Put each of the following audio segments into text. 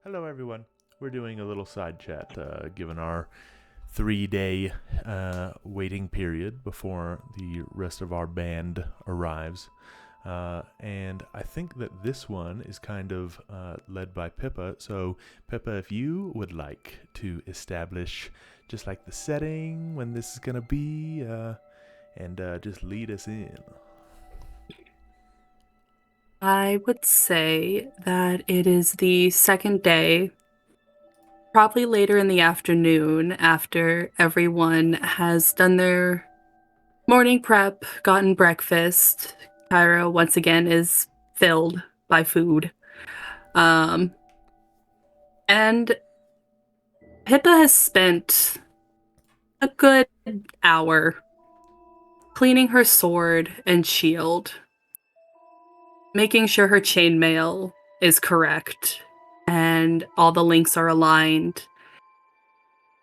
Hello, everyone. We're doing a little side chat, given our 3 day waiting period before the rest of our band arrives. And I think that this one is kind of led by Pippa. So, Pippa, if you would like to establish just like the setting, when this is going to be, and just lead us in. I would say that it is the second day, probably later in the afternoon, after everyone has done their morning prep, gotten breakfast. Kyro once again is filled by food. Um, and Pippa has spent a good hour cleaning her sword and shield, making sure her chainmail is correct and all the links are aligned.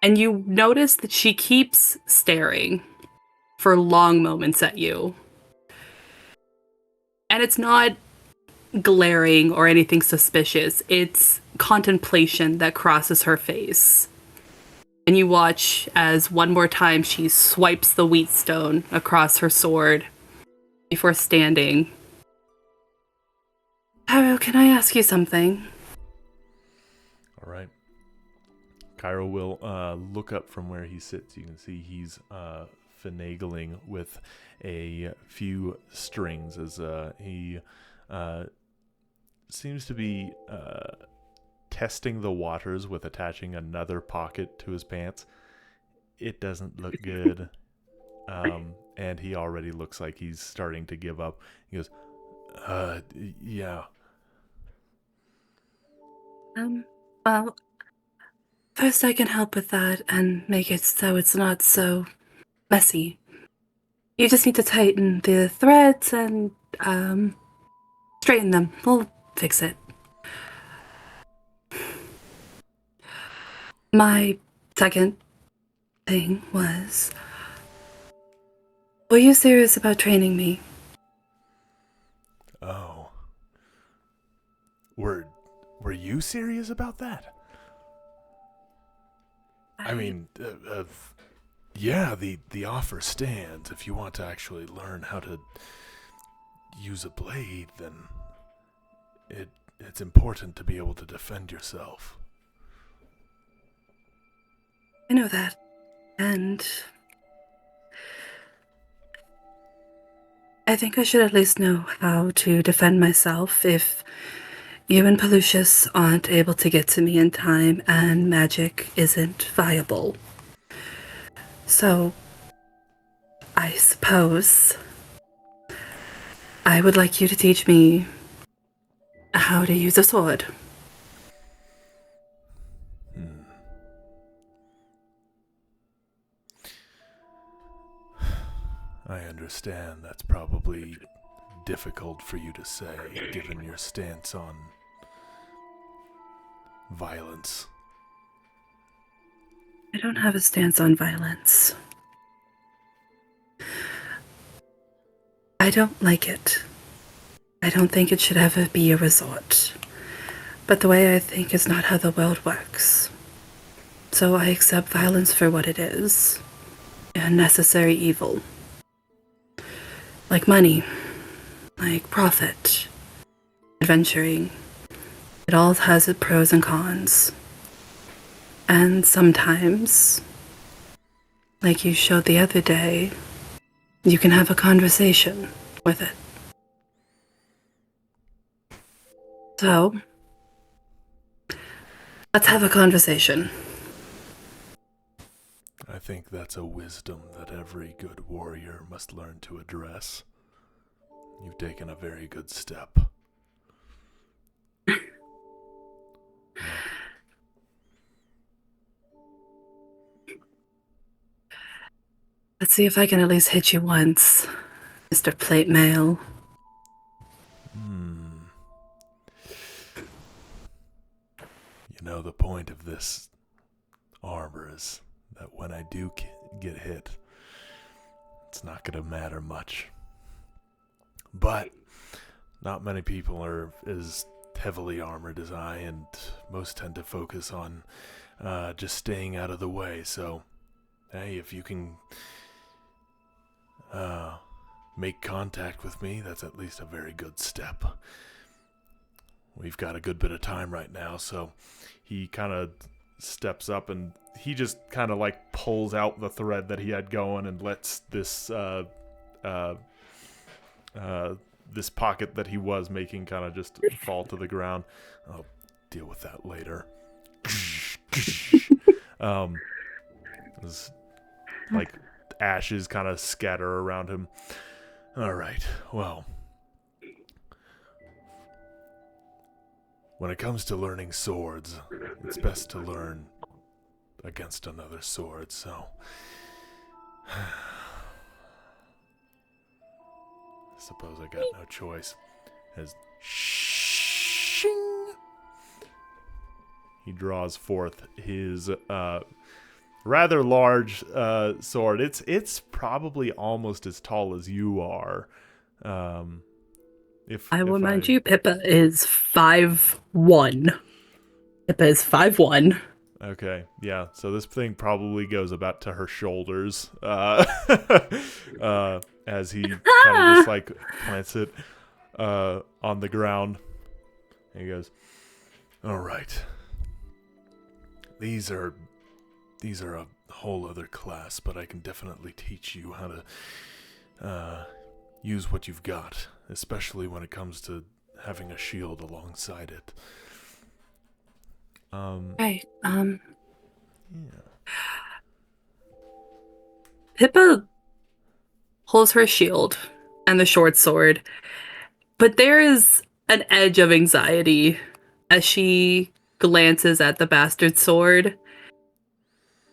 And you notice that she keeps staring for long moments at you. And it's not glaring or anything suspicious, it's contemplation that crosses her face. And you watch as one more time she swipes the wheatstone across her sword before standing. Pyro, can I ask you something? All right. Kyro will look up from where he sits. You can see he's finagling with a few strings as he seems to be testing the waters with attaching another pocket to his pants. It doesn't look good. And he already looks like he's starting to give up. He goes, yeah. Well, first I can help with that and make it so it's not so messy. You just need to tighten the threads and, straighten them. We'll fix it. My second thing was, were you serious about training me? Oh. Were you serious about that? I mean, yeah, the offer stands. If you want to actually learn how to use a blade, then it's important to be able to defend yourself. I know that. And I think I should at least know how to defend myself if you and Pelucius aren't able to get to me in time and magic isn't viable. So, I suppose I would like you to teach me how to use a sword. I understand that's probably difficult for you to say, given your stance on violence. I don't have a stance on violence. I don't like it. I don't think it should ever be a resort. But the way I think is not how the world works. So I accept violence for what it is. A necessary evil. Like money. Like profit. Adventuring. It all has its pros and cons. And sometimes, like you showed the other day, you can have a conversation with it. So, let's have a conversation. I think that's a wisdom that every good warrior must learn to address. You've taken a very good step. Let's see if I can at least hit you once, Mr. Plate Mail. You know, the point of this armor is that when I do get hit, it's not going to matter much. But not many people are as heavily armored as I, and most tend to focus on just staying out of the way. So, hey, if you can make contact with me, that's at least a very good step. We've got a good bit of time right now, so he kind of steps up and he just kind of like pulls out the thread that he had going and lets this this pocket that he was making kind of just fall to the ground. I'll deal with that later. There's like ashes kind of scatter around him. All right, well, when it comes to learning swords, it's best to learn against another sword, so I suppose I got no choice. As shing, he draws forth his rather large sword. It's probably almost as tall as you are. I will remind you, Pippa is 5'1". Pippa is 5'1". Okay, yeah. So this thing probably goes about to her shoulders, as he kind of just like plants it on the ground. And he goes, "All right. These are a whole other class, but I can definitely teach you how to use what you've got, especially when it comes to having a shield alongside it." Right. Yeah. Pippa pulls her shield and the short sword, but there is an edge of anxiety as she glances at the bastard sword.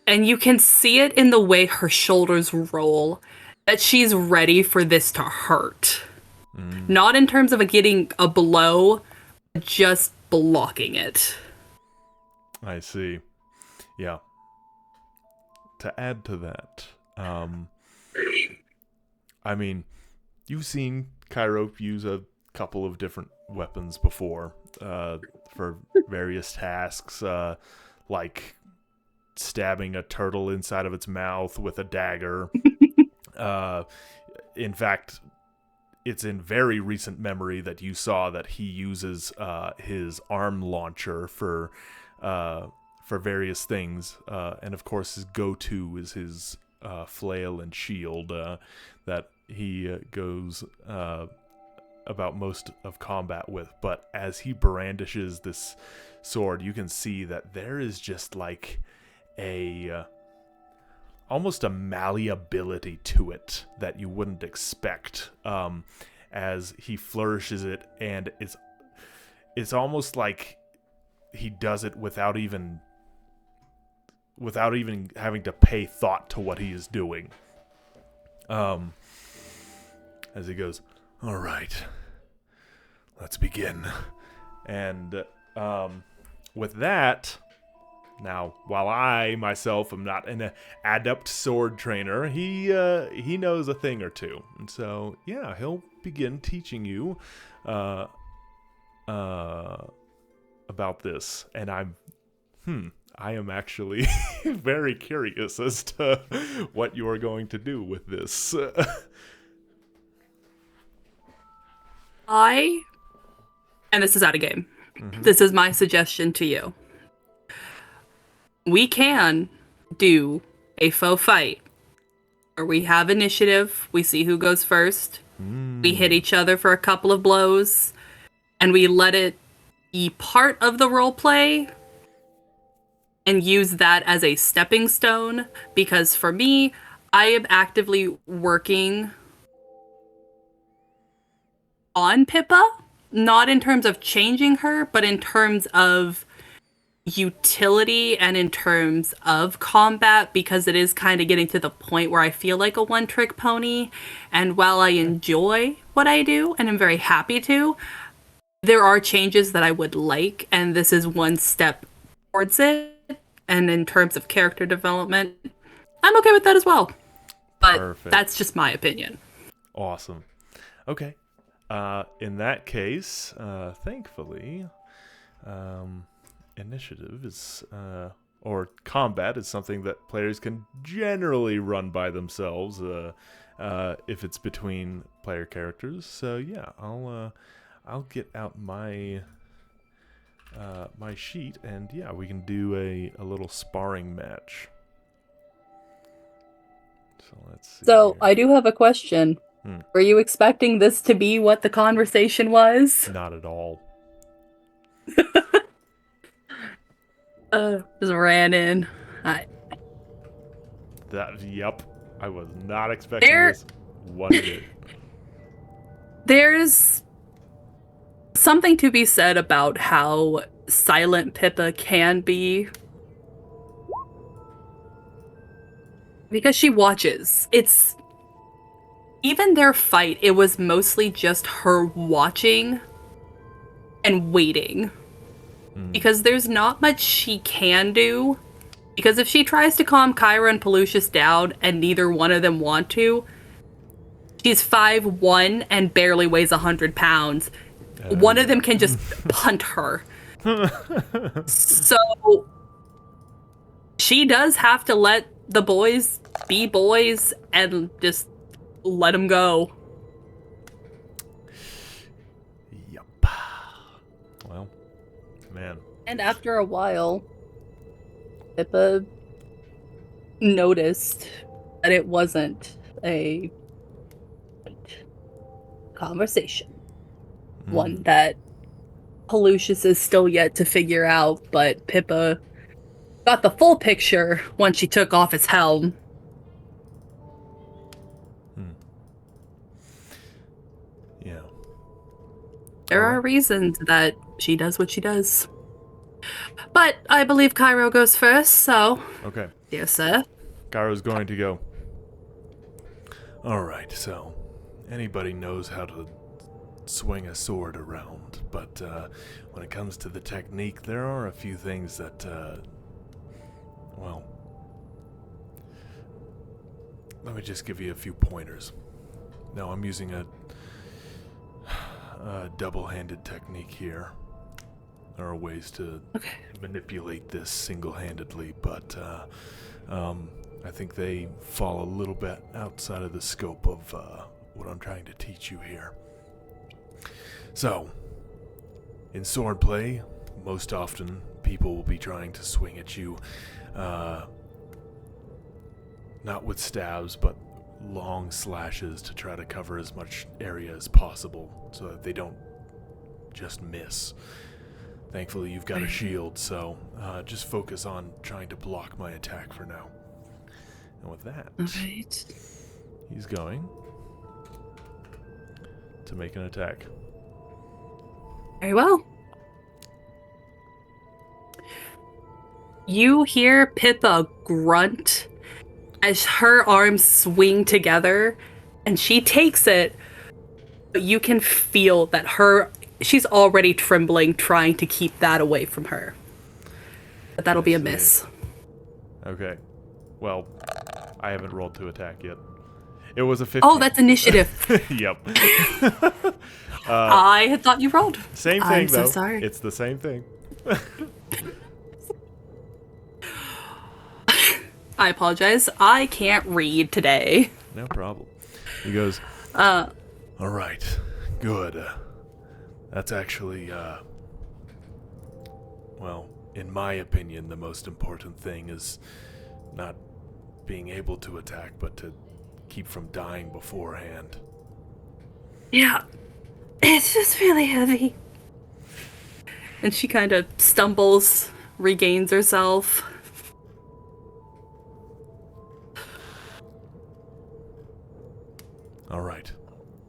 And you can see it in the way her shoulders roll, that she's ready for this to hurt. Not in terms of getting a blow, just blocking it. I see. Yeah. To add to that, I mean, you've seen Kyro use a couple of different weapons before for various tasks, like stabbing a turtle inside of its mouth with a dagger. In fact, it's in very recent memory that you saw that he uses his arm launcher for various things, and of course his go-to is his flail and shield that he goes about most of combat with. But as he brandishes this sword, you can see that there is just like almost a malleability to it that you wouldn't expect, as he flourishes it, and it's almost like he does it without even having to pay thought to what he is doing. As he goes, "All right, let's begin." And with that, now, while I myself am not an adept sword trainer, he knows a thing or two, and so yeah, he'll begin teaching you about this. And I am actually very curious as to what you are going to do with this. And this is out of game. Mm-hmm. This is my suggestion to you. We can do a faux fight, where we have initiative, we see who goes first, we hit each other for a couple of blows, and we let it be part of the roleplay and use that as a stepping stone. Because for me, I am actively working on Pippa, not in terms of changing her, but in terms of utility and in terms of combat, because it is kind of getting to the point where I feel like a one-trick pony. And while I enjoy what I do and I'm very happy to, there are changes that I would like, and this is one step towards it. And in terms of character development, I'm okay with that as well. But Perfect. That's just my opinion. Awesome. Okay. In that case, thankfully, initiative is, or combat is something that players can generally run by themselves, if it's between player characters. So yeah, I'll get out my my sheet, and yeah, we can do a little sparring match. So let's see. So here. I do have a question. Were you expecting this to be what the conversation was? Not at all. Just ran in. Yep. I was not expecting this one bit. There's something to be said about how silent Pippa can be. Because she watches. Even their fight, it was mostly just her watching and waiting. Because there's not much she can do. Because if she tries to calm Kyro and Pelucius down and neither one of them want to, she's 5'1" and barely weighs 100 pounds. One of them can just punt her. So she does have to let the boys be boys and just let them go. Yup. Well, man. And after a while, Pippa noticed that it wasn't a conversation. One that Pelucius is still yet to figure out, but Pippa got the full picture once she took off his helm. Yeah. There are reasons that she does what she does. But I believe Kyro goes first, so... Okay. Dear sir. Kyro's going to go. Alright, so... Anybody knows how to swing a sword around, but when it comes to the technique, there are a few things that, well... Let me just give you a few pointers. Now, I'm using a double-handed technique here. There are ways to manipulate this single-handedly, but I think they fall a little bit outside of the scope of what I'm trying to teach you here. So, in swordplay, most often people will be trying to swing at you, not with stabs, but long slashes to try to cover as much area as possible so that they don't just miss. Thankfully, you've got a shield, so just focus on trying to block my attack for now. And with that, he's going to make an attack. Very well. You hear Pippa grunt as her arms swing together, and she takes it, but you can feel that she's already trembling, trying to keep that away from her. But that'll be a miss. Okay. Well, I haven't rolled to attack yet. It was a 15. Oh, that's initiative. Yep. I had thought you rolled. Same thing, I'm though. so sorry. It's the same thing. I apologize. I can't read today. No problem. He goes, all right, good. That's actually, well, in my opinion, the most important thing is not being able to attack, but to keep from dying beforehand. Yeah. It's just really heavy. And she kind of stumbles, regains herself. All right.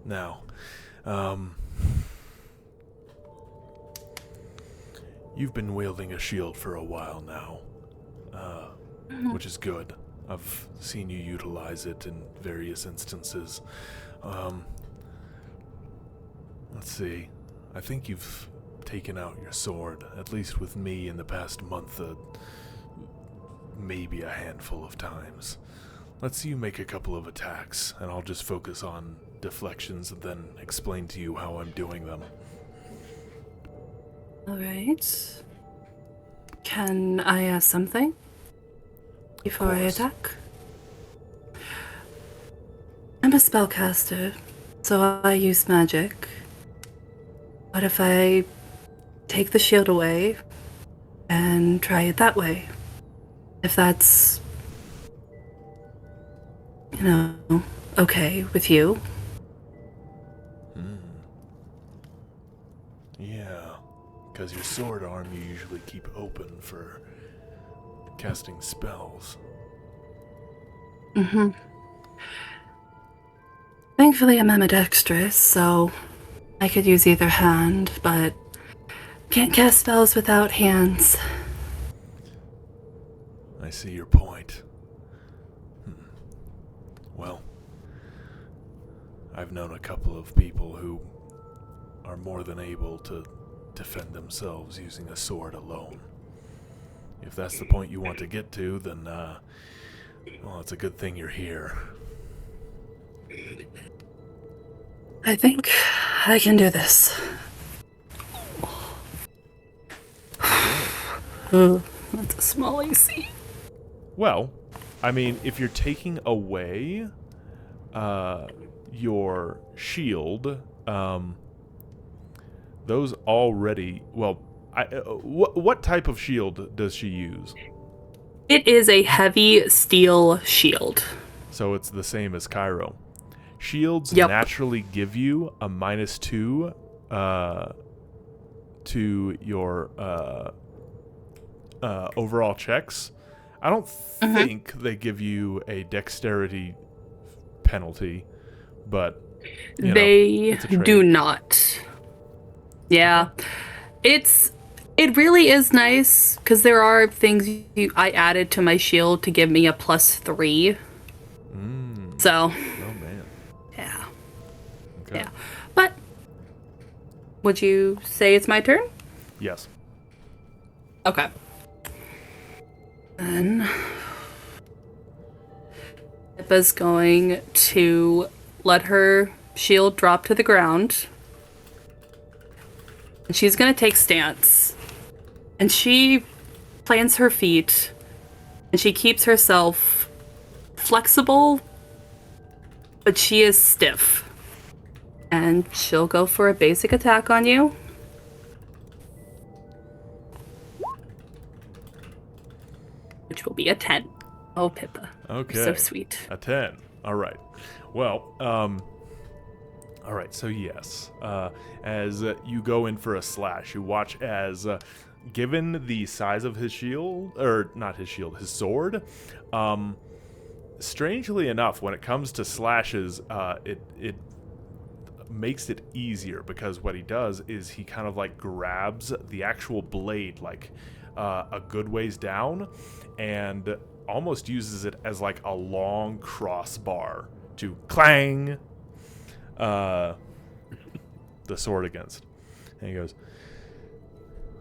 Now, you've been wielding a shield for a while now, which is good. I've seen you utilize it in various instances. Let's see. I think you've taken out your sword, at least with me in the past month, maybe a handful of times. Let's see you make a couple of attacks, and I'll just focus on deflections and then explain to you how I'm doing them. All right. Can I ask something before I attack? I'm a spellcaster, so I use magic. What if I take the shield away and try it that way? If that's, okay with you. Yeah, because your sword arm you usually keep open for casting spells. Mm-hmm. Thankfully, I'm ambidextrous, so I could use either hand, but can't cast spells without hands. I see your point. Well, I've known a couple of people who are more than able to defend themselves using a sword alone. If that's the point you want to get to, then, well, it's a good thing you're here. I think I can do this. That's a small AC. Well, I mean, if you're taking away your shield, those already... Well, what type of shield does she use? It is a heavy steel shield. So it's the same as Kyro. Shields Yep. naturally give you a -2 to your overall checks. I don't think they give you a dexterity penalty, but They do not. Yeah. It really is nice because there are things I added to my shield to give me a +3. So, Oh man. yeah. Okay. Yeah. But would you say it's my turn? Yes. Okay. Then Pippa's going to let her shield drop to the ground. And she's going to take stance. And she plants her feet. And she keeps herself flexible, but she is stiff. And she'll go for a basic attack on you. Which will be a 10. Oh, Pippa. Okay. You're so sweet. A 10. All right. Well, all right, so yes. As you go in for a slash, you watch as, given the size of his shield, or not his shield, his sword, strangely enough, when it comes to slashes, it makes it easier, because what he does is he kind of like grabs the actual blade like a good ways down and almost uses it as like a long crossbar to clang the sword against. And he goes,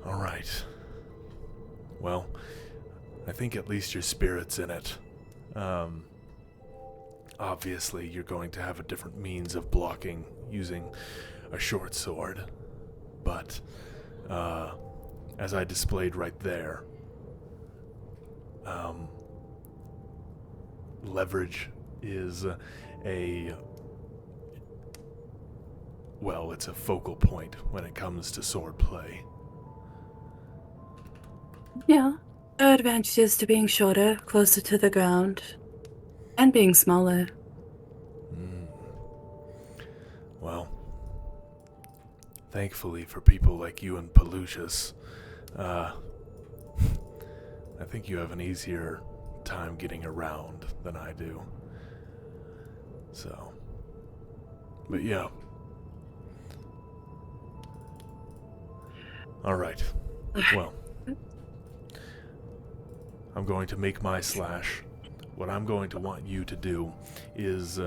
all right, well, I think at least your spirit's in it. Obviously you're going to have a different means of blocking using a short sword, but as I displayed right there, leverage is it's a focal point when it comes to sword play. Yeah. There are advantages to being shorter, closer to the ground, and being smaller. Well, thankfully for people like you and Pelusius, I think you have an easier time getting around than I do. So, but yeah. All right. Well, I'm going to make my slash. What I'm going to want you to do is,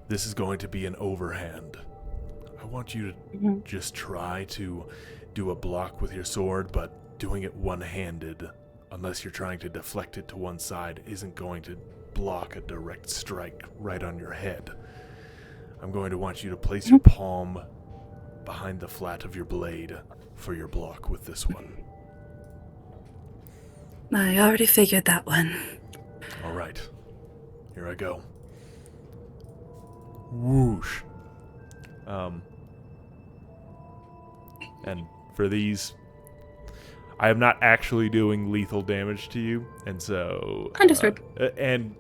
this is going to be an overhand. I want you to just try to do a block with your sword, but doing it one-handed, unless you're trying to deflect it to one side, isn't going to block a direct strike right on your head. I'm going to want you to place your palm behind the flat of your blade, for your block with this one. I already figured that one. All right. Here I go. Whoosh. And for these, I am not actually doing lethal damage to you, and so... Understood. And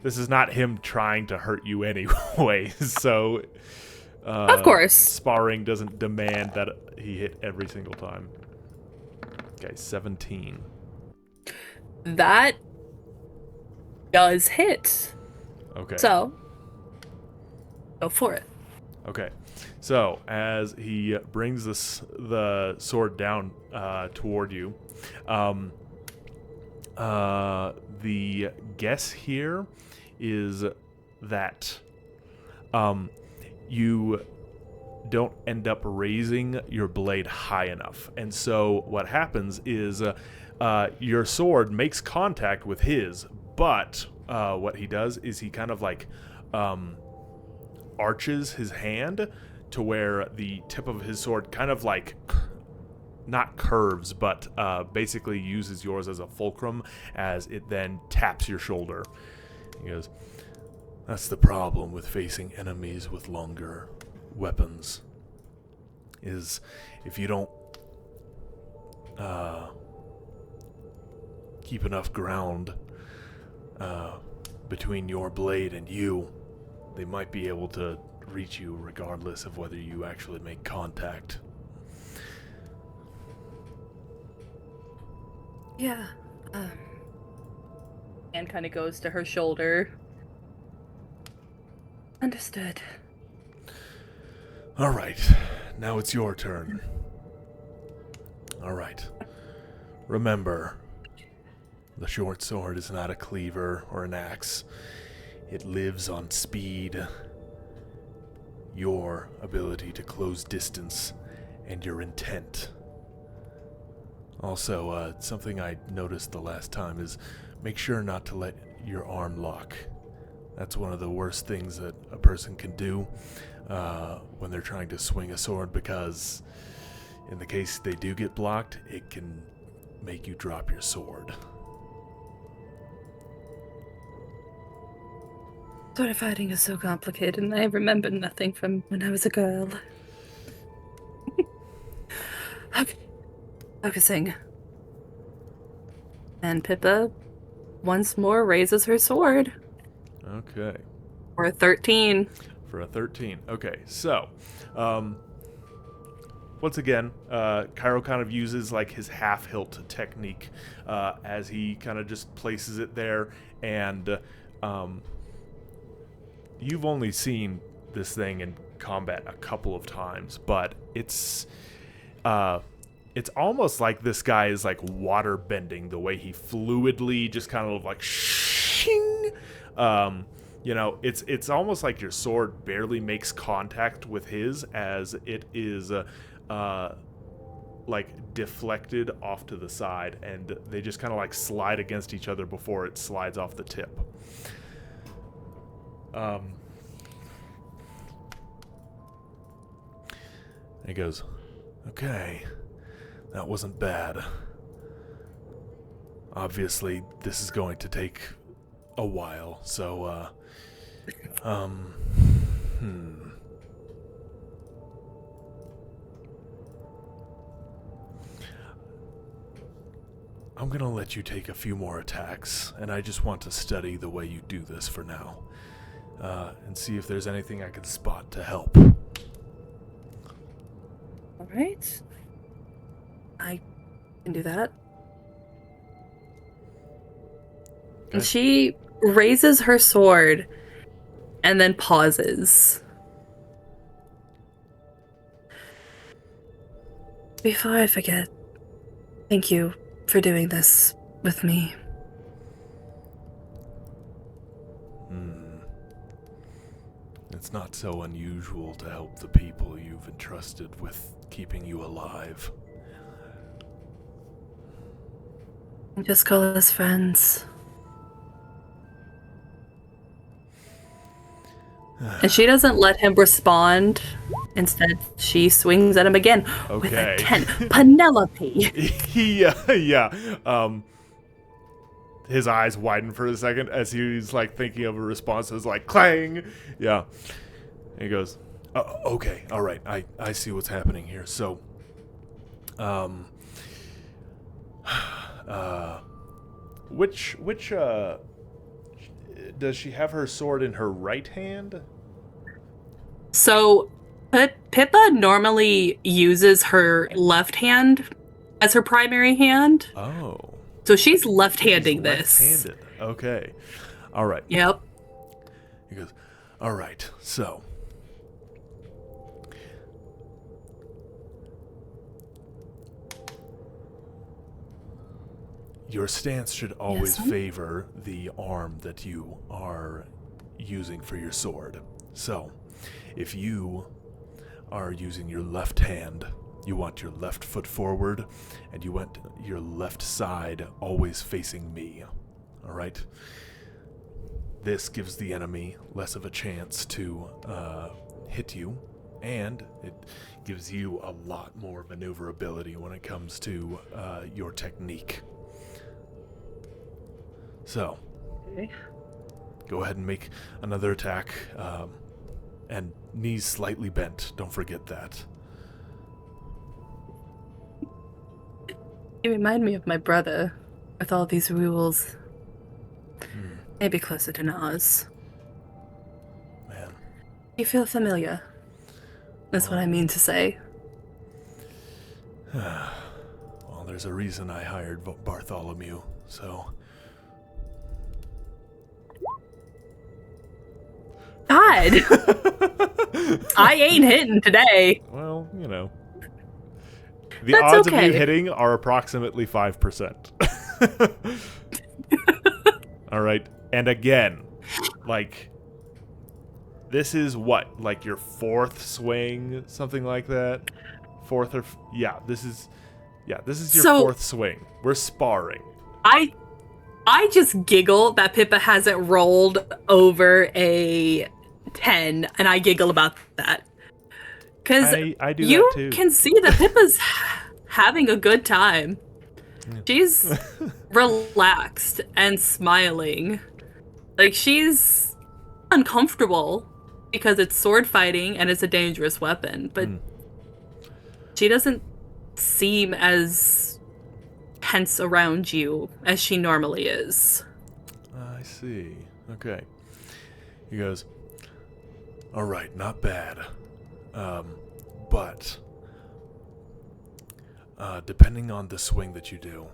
this is not him trying to hurt you anyway, so... Of course. Sparring doesn't demand that he hit every single time. Okay, 17. That does hit. Okay. So, go for it. Okay. So, as he brings the sword down toward you, the guess here is that you don't end up raising your blade high enough. And so what happens is your sword makes contact with his, but what he does is he kind of like arches his hand to where the tip of his sword kind of like not curves, but basically uses yours as a fulcrum as it then taps your shoulder. He goes, "That's the problem with facing enemies with longer weapons, is if you don't keep enough ground between your blade and you, they might be able to reach you regardless of whether you actually make contact." Yeah. Hand kind of goes to her shoulder. Understood. All right, now it's your turn. All right. Remember, the short sword is not a cleaver or an axe. It lives on speed, your ability to close distance, and your intent. Also, something I noticed the last time is make sure not to let your arm lock. That's one of the worst things that a person can do when they're trying to swing a sword, because in the case they do get blocked, it can make you drop your sword. Sword fighting is so complicated, and I remember nothing from when I was a girl. Okay. Focusing. And Pippa once more raises her sword. Okay. For a 13. For a 13. Okay, so, once again, Kyro kind of uses like his half hilt technique as he kind of just places it there, and you've only seen this thing in combat a couple of times, but it's almost like this guy is like water bending the way he fluidly just kind of like shing. You know, it's almost like your sword barely makes contact with his as it is like deflected off to the side, and they just kind of like slide against each other before it slides off the tip. He goes, "Okay, that wasn't bad. Obviously, this is going to take a while, so, I'm gonna let you take a few more attacks, and I just want to study the way you do this for now, and see if there's anything I can spot to help." Alright. I can do that. Okay. And she raises her sword and then pauses. Before I forget, thank you for doing this with me. It's not so unusual to help the people you've entrusted with keeping you alive. Just call us friends. And she doesn't let him respond. Instead, she swings at him again with a Okay. 10. Penelope. Yeah. His eyes widen for a second as he's like thinking of a response. It's like clang. Yeah. And he goes, okay, all right. I see what's happening here. So, which does she have her sword in her right hand? So, Pippa normally uses her left hand as her primary hand. Oh. So she's left-handing She's this. left-handed. Okay. All right. Yep. He goes, all right, so. Your stance should always favor the arm that you are using for your sword. So, if you are using your left hand, you want your left foot forward, and you want your left side always facing me. All right? This gives the enemy less of a chance to hit you, and it gives you a lot more maneuverability when it comes to your technique. So, go ahead and make another attack, and knees slightly bent. Don't forget that. You remind me of my brother with all these rules. Maybe closer to Nas. Man. You feel familiar. That's what I mean to say. Well, there's a reason I hired Bartholomew, so... God! I ain't hitting today. Well, you know. The That's odds okay. of you hitting are approximately 5%. All right. And again, like, this is what? Like your fourth swing? Something like that? Fourth or... this is your fourth swing. We're sparring. I just giggle that Pippa hasn't rolled over a 10, and I giggle about that. Because I do you that too. can see that Pippa's having a good time. She's relaxed and smiling. Like, she's uncomfortable because it's sword fighting and it's a dangerous weapon, but she doesn't seem as tense around you as she normally is. I see. Okay. He goes, all right, not bad. But depending on the swing that you do,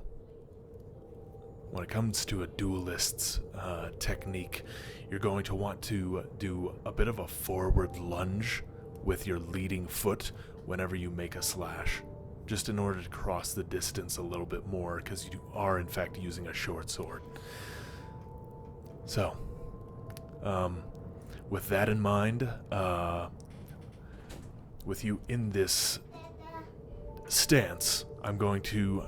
when it comes to a duelist's technique, you're going to want to do a bit of a forward lunge with your leading foot whenever you make a slash, just in order to cross the distance a little bit more, because you are in fact using a short sword. So, with that in mind, with you in this stance, I'm going to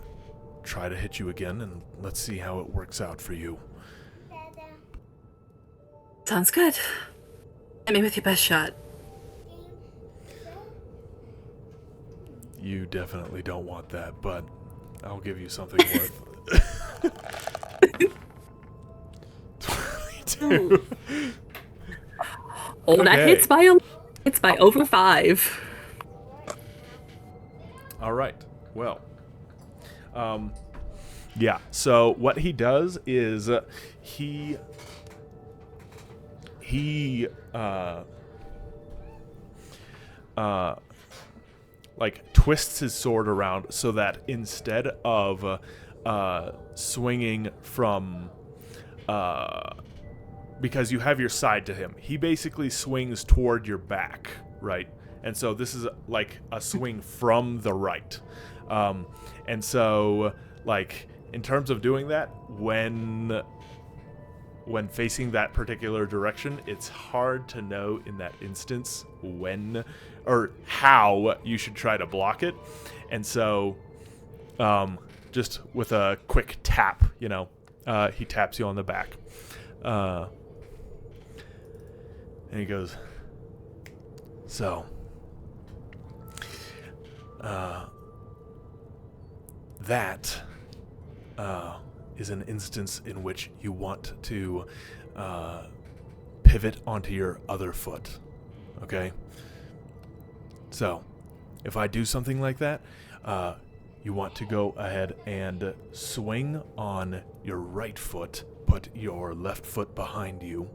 try to hit you again, and let's see how it works out for you. Sounds good. Hit me with your best shot. You definitely don't want that, but I'll give you something worth. 22. Oh, that hits by over 5. All right. Well, so what he does is he like twists his sword around so that instead of swinging from because you have your side to him, he basically swings toward your back, right? And so this is like a swing from the right. And so, like, in terms of doing that, when facing that particular direction, it's hard to know in that instance when or how you should try to block it. And so, just with a quick tap, he taps you on the back. And he goes, So, that is an instance in which you want to pivot onto your other foot. Okay? So, if I do something like that, you want to go ahead and swing on your right foot, put your left foot behind you,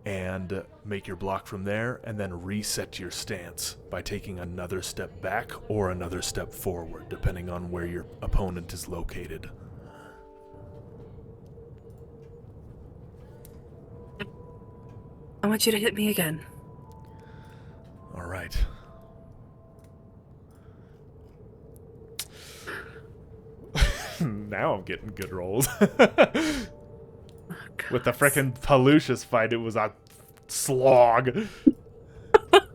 and make your block from there, and then reset your stance by taking another step back or another step forward, depending on where your opponent is located. I want you to hit me again. All right. Now I'm getting good rolls. With the frickin' Palucius fight, it was a slog.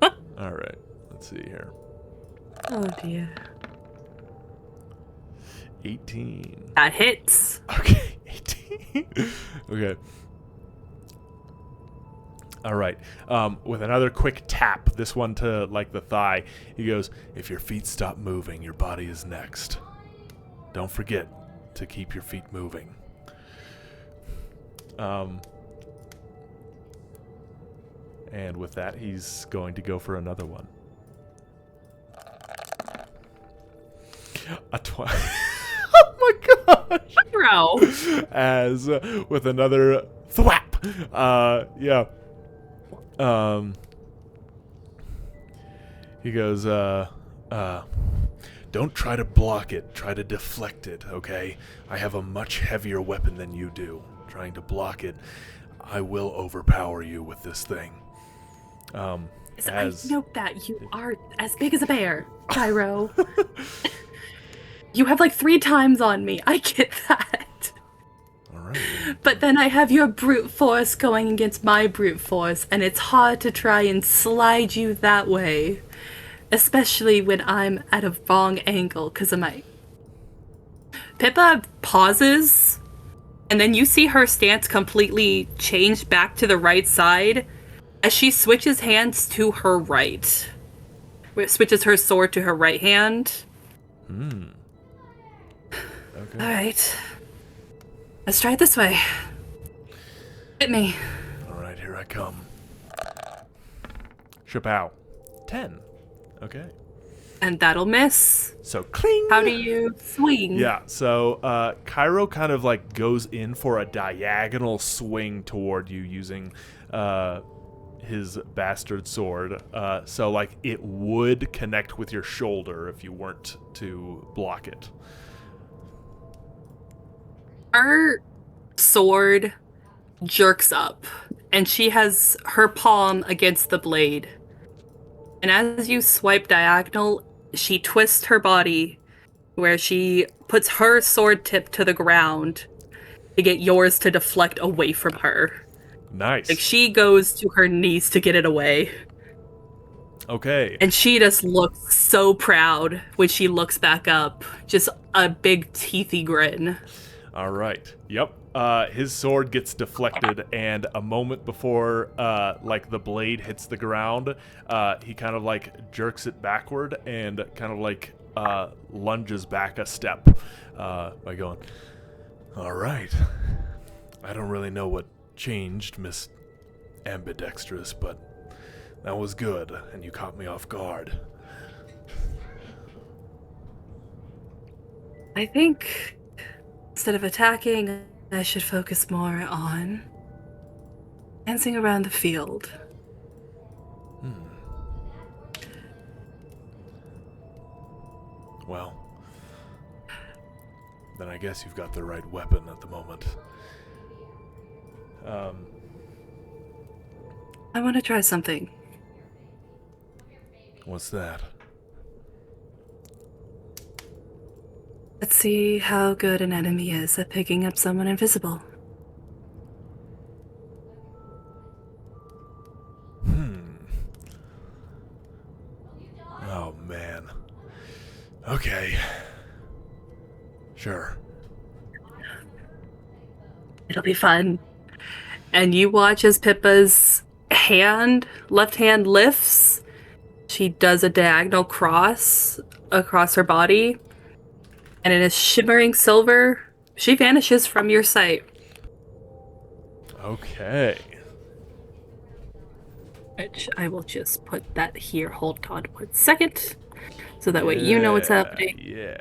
All right, let's see here. Oh dear. 18. That hits. Okay, 18. Okay. All right. With another quick tap, this one to like the thigh, he goes, "If your feet stop moving, your body is next. Don't forget to keep your feet moving." And with that, he's going to go for another one. A 20. Oh my gosh! Bro. As with another thwap. Yeah. He goes, don't try to block it, try to deflect it, okay? I have a much heavier weapon than you do. Trying to block it, I will overpower you with this thing. I know that you are as big as a bear, Kyro. You have like 3 times on me. I get that. All right. But then I have your brute force going against my brute force, and it's hard to try and slide you that way. Especially when I'm at a wrong angle, because of my... Pippa pauses, and then you see her stance completely change back to the right side as she switches hands to her right. Switches her sword to her right hand. Okay. Alright. Let's try it this way. Hit me. Alright, here I come. Chapow. 10. Okay. And that'll miss. So, cling! How do you swing? Yeah, so Kyro kind of like goes in for a diagonal swing toward you using his bastard sword. So like it would connect with your shoulder if you weren't to block it. Her sword jerks up, and she has her palm against the blade. And as you swipe diagonal, she twists her body where she puts her sword tip to the ground to get yours to deflect away from her. Nice. Like, she goes to her knees to get it away. Okay. And she just looks so proud when she looks back up. Just a big teethy grin. All right. Yep. His sword gets deflected, and a moment before, like the blade hits the ground, he kind of like jerks it backward and kind of like lunges back a step by going, "All right. I don't really know what changed, Miss Ambidextrous, but that was good, and you caught me off guard." I think instead of attacking, I should focus more on dancing around the field. Well, then I guess you've got the right weapon at the moment. I want to try something. What's that? Let's see how good an enemy is at picking up someone invisible. Oh, man. Okay. Sure. It'll be fun. And you watch as Pippa's left hand lifts. She does a diagonal cross across her body, and in a shimmering silver, she vanishes from your sight. Okay. Which I will just put that here. Hold on 1 second. So that way you know what's happening. Yeah.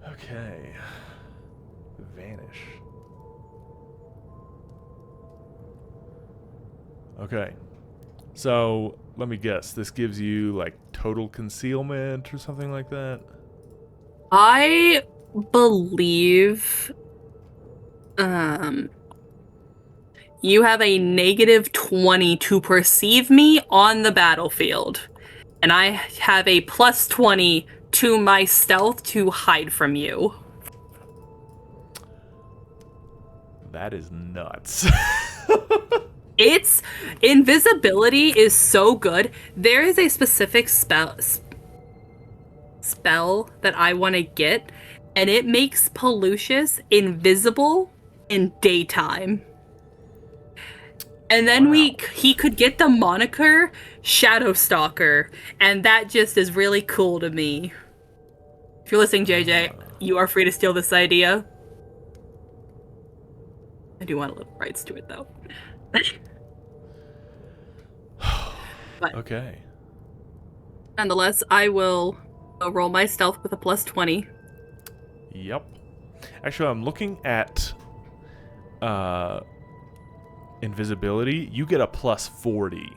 Okay. Vanish. Okay. So, let me guess. This gives you, like, total concealment or something like that? I believe you have a -20 to perceive me on the battlefield. And I have a +20 to my stealth to hide from you. That is nuts. Its invisibility is so good. There is a specific spell that I want to get, and it makes Pelucius invisible in daytime. And then he could get the moniker Shadow Stalker, and that just is really cool to me. If you're listening, JJ, you are free to steal this idea. I do want a little rights to it, though. But okay. nonetheless, I will roll my stealth with a +20. Yep. Actually, I'm looking at invisibility. You get a +40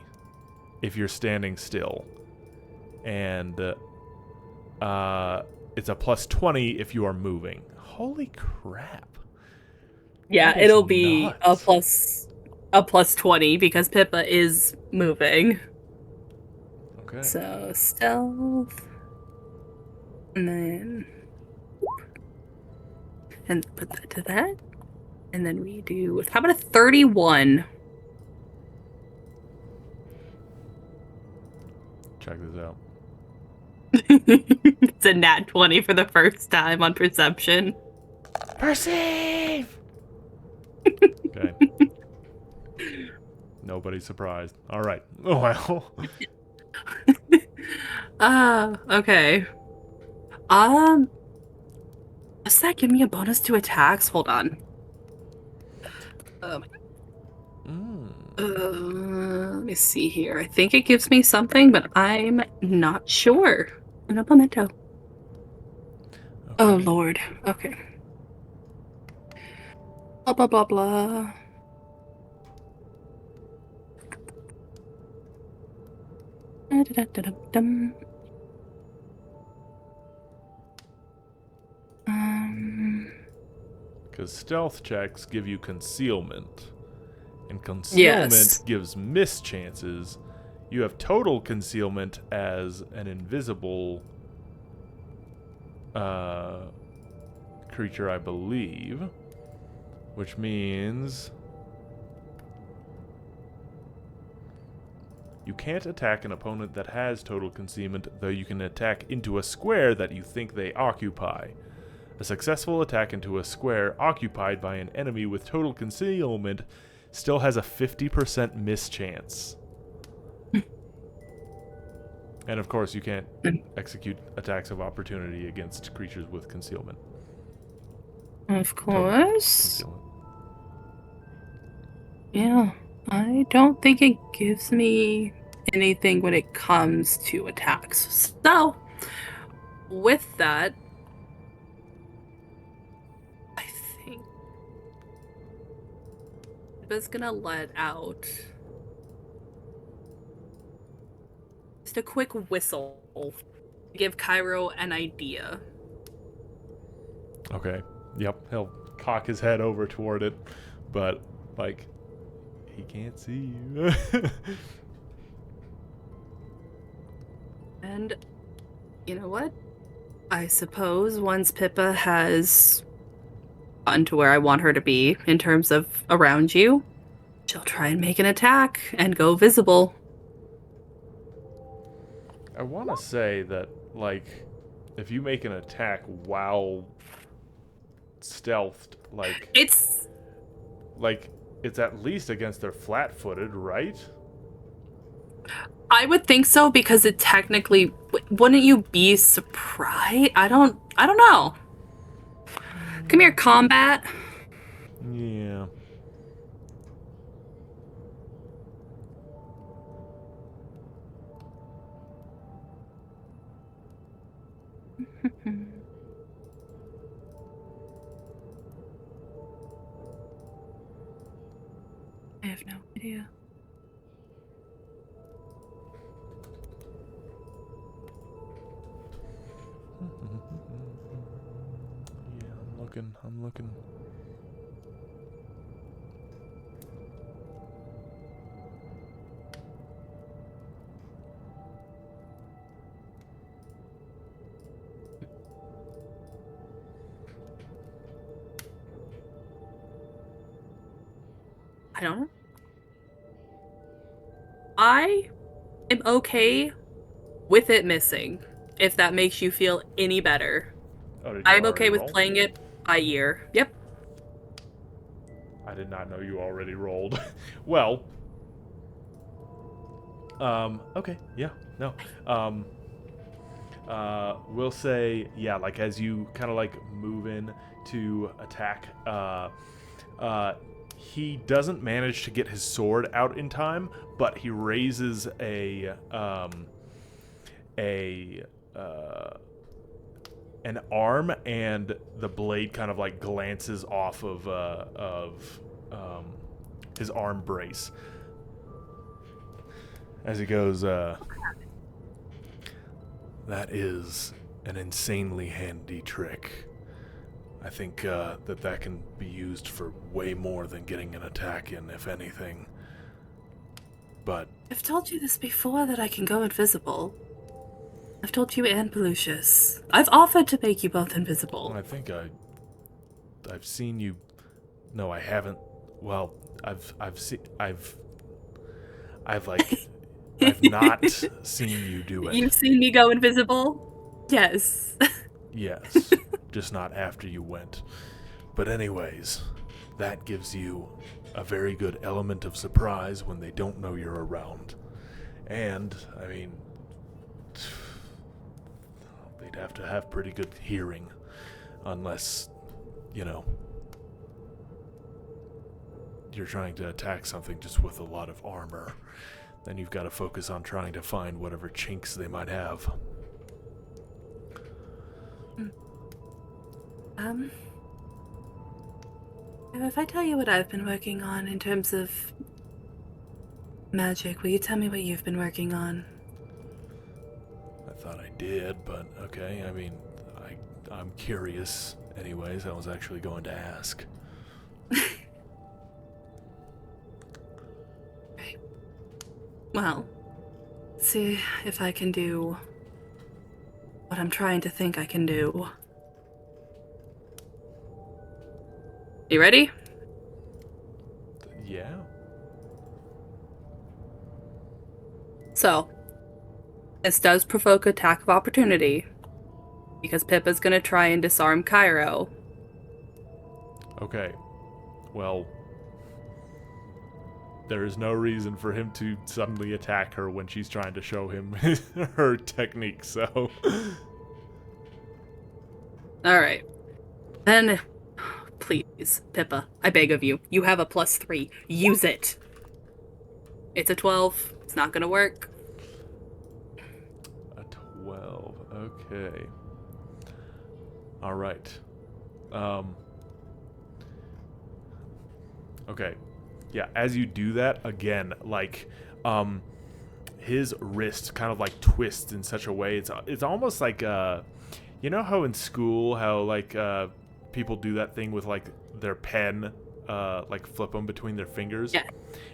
if you're standing still. And it's a +20 if you are moving. Holy crap. Yeah, That is it'll be nuts. a +20 because Pippa is moving. Okay. So stealth, and put that to that, and then we do. How about a 31? Check this out. It's a nat 20 for the first time on perception. Perceive. Okay. Nobody's surprised. All right. Oh well. Okay. Does that give me a bonus to attacks? Hold on. Let me see here. I think it gives me something, but I'm not sure. Un momento. Okay. Oh, Lord. Okay. Blah, blah, blah, blah. Da-da-da-da-dum. Because stealth checks give you concealment. And concealment Yes. gives mischances. You have total concealment as an invisible creature, I believe. Which means you can't attack an opponent that has total concealment, though you can attack into a square that you think they occupy. A successful attack into a square occupied by an enemy with total concealment still has a 50% mischance. And of course, you can't execute attacks of opportunity against creatures with concealment. Of course. Concealment. Yeah. I don't think it gives me anything when it comes to attacks. So, with that, I think Pippa's gonna let out just a quick whistle to give Kyro an idea. Okay. Yep. He'll cock his head over toward it, but, like, he can't see you. And you know what? I suppose once Pippa has gotten to where I want her to be in terms of around you, she'll try and make an attack and go visible. I want to say that, like, if you make an attack while stealthed, like... It's... Like, it's at least against their flat-footed, right? I would think so because it technically wouldn't you be surprised? I don't know. Come here, combat. Yeah. I have no idea. Yeah, I'm looking. I don't know. I am okay with it missing, if that makes you feel any better. Oh, did you I'm already okay with roll? playing it by ear. Yep. I did not know you already rolled. Well, okay, yeah, no. We'll say, yeah, like as you kind of like move in to attack, he doesn't manage to get his sword out in time, but he raises a an arm, and the blade kind of like glances off of his arm brace as he goes, that is an insanely handy trick. I think that can be used for way more than getting an attack in, if anything. But I've told you this before that I can go invisible. I've told you and Pelucius. I've offered to make you both invisible. I think I've seen you. No, I haven't. Well, I've like I've not seen you do it. You've seen me go invisible? Yes. Yes, just not after you went. But anyways, that gives you a very good element of surprise when they don't know you're around. And, I mean, they'd have to have pretty good hearing, unless, you know, you're trying to attack something just with a lot of armor. Then you've got to focus on trying to find whatever chinks they might have. If I tell you what I've been working on in terms of magic, will you tell me what you've been working on? I thought I did, but okay, I mean, I'm curious. Anyways, I was actually going to ask. Right. Well, see if I can do what I'm trying to think I can do. You ready? Yeah? So, this does provoke attack of opportunity, because Pippa's gonna try and disarm Kyro. Okay. Well, there is no reason for him to suddenly attack her when she's trying to show him her technique, so. Alright. Then, please, Pippa, I beg of you. You have a +3. Use it. It's a 12. It's not gonna work. A 12. Okay. Alright. Okay. Yeah, as you do that, again, like, his wrist kind of like twists in such a way, it's almost like, you know how in school, how like, people do that thing with like their pen, like flip them between their fingers? Yeah.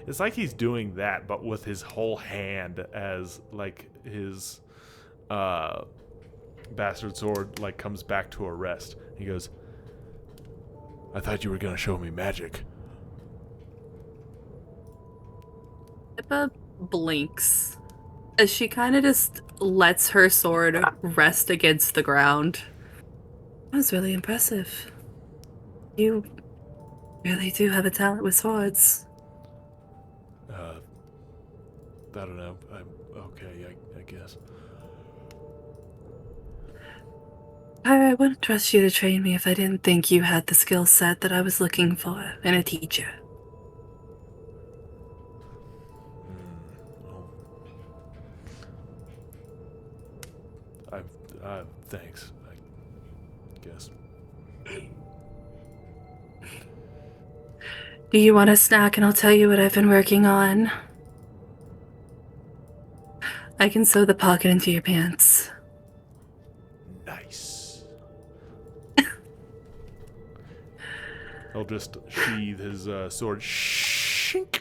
It's like he's doing that, but with his whole hand as like his, bastard sword like comes back to a rest. He goes, I thought you were gonna show me magic. Pippa blinks as she kind of just lets her sword rest against the ground. That was really impressive. You Really do have a talent with swords. I don't know. Okay, I guess. I wouldn't trust you to train me if I didn't think you had the skill set that I was looking for in a teacher. Oh. Thanks, I guess. Do you want a snack and I'll tell you what I've been working on? I can sew the pocket into your pants. Nice. He'll just sheathe his sword. Shink.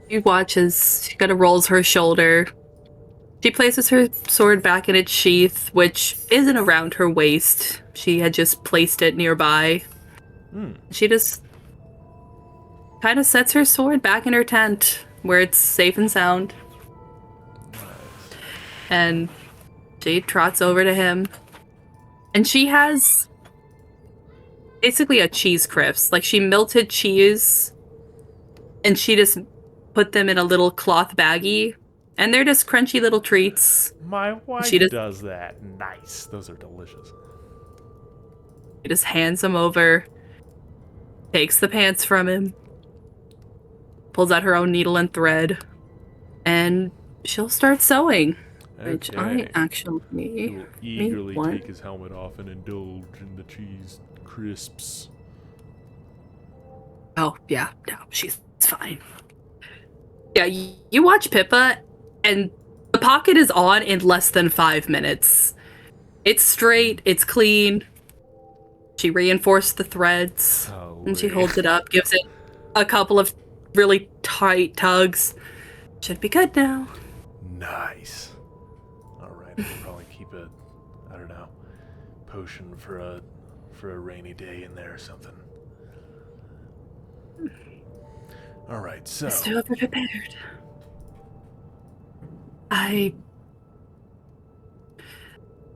You watch as she kind of rolls her shoulder. She places her sword back in its sheath, which isn't around her waist. She had just placed it nearby. She just kind of sets her sword back in her tent, where it's safe and sound. And she trots over to him. And she has basically a cheese crisp. Like, she melted cheese, and she just put them in a little cloth baggie. And they're just crunchy little treats. My wife does that. Nice. Those are delicious. She just hands them over, takes the pants from him, pulls out her own needle and thread, and she'll start sewing. Okay. Which I actually He will eagerly take his helmet off and indulge in the cheese crisps. Oh, yeah, no, she's fine. Yeah, you watch Pippa, and the pocket is on in less than 5 minutes. It's straight, it's clean. She reinforced the threads, and she holds it up, gives it a couple of really tight tugs. Should be good now. Nice. Alright, I could probably keep a, I don't know, potion for a rainy day in there or something. Alright, so... I'm still prepared.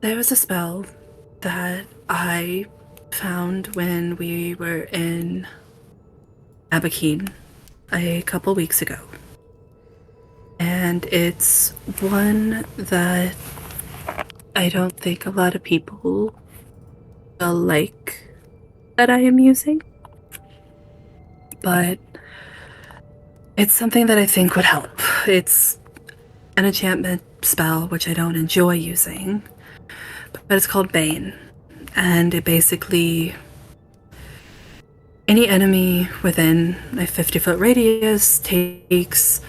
There was a spell that I found when we were in Abakeen a couple weeks ago. And it's one that I don't think a lot of people will like that I am using. But it's something that I think would help. It's an enchantment spell, which I don't enjoy using, but it's called Bane. And it basically... any enemy within a 50-foot radius takes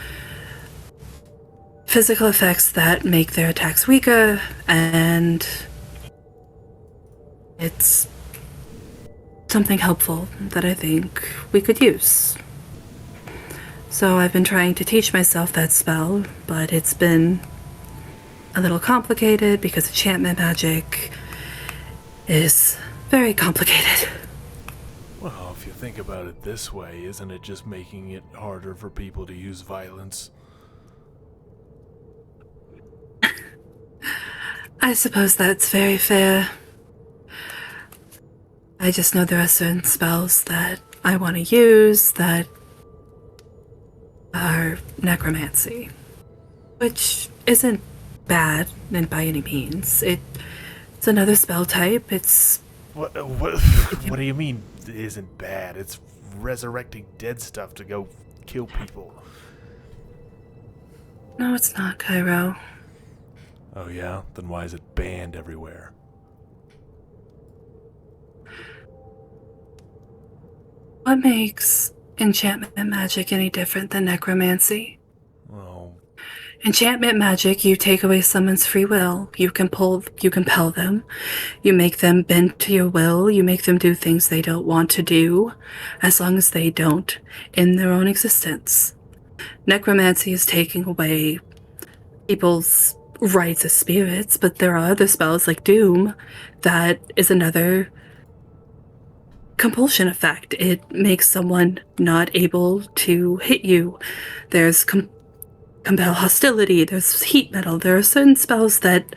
physical effects that make their attacks weaker, and it's something helpful that I think we could use. So I've been trying to teach myself that spell, but it's been a little complicated because enchantment magic is very complicated. Well, if you think about it this way, isn't it just making it harder for people to use violence? I suppose that's very fair. I just know there are certain spells that I want to use that are necromancy, which isn't bad by any means. It's another spell type. It's... What do you mean it isn't bad? It's resurrecting dead stuff to go kill people. No, it's not, Kyro. Oh yeah? Then why is it banned everywhere? What makes enchantment magic any different than necromancy? Well... enchantment magic, you take away someone's free will. You compel them. You make them bend to your will. You make them do things they don't want to do, as long as they don't in their own existence. Necromancy is taking away people's rights as spirits, but there are other spells like Doom that is another compulsion effect. It makes someone not able to hit you. There's compel hostility, there's heat metal, there are certain spells that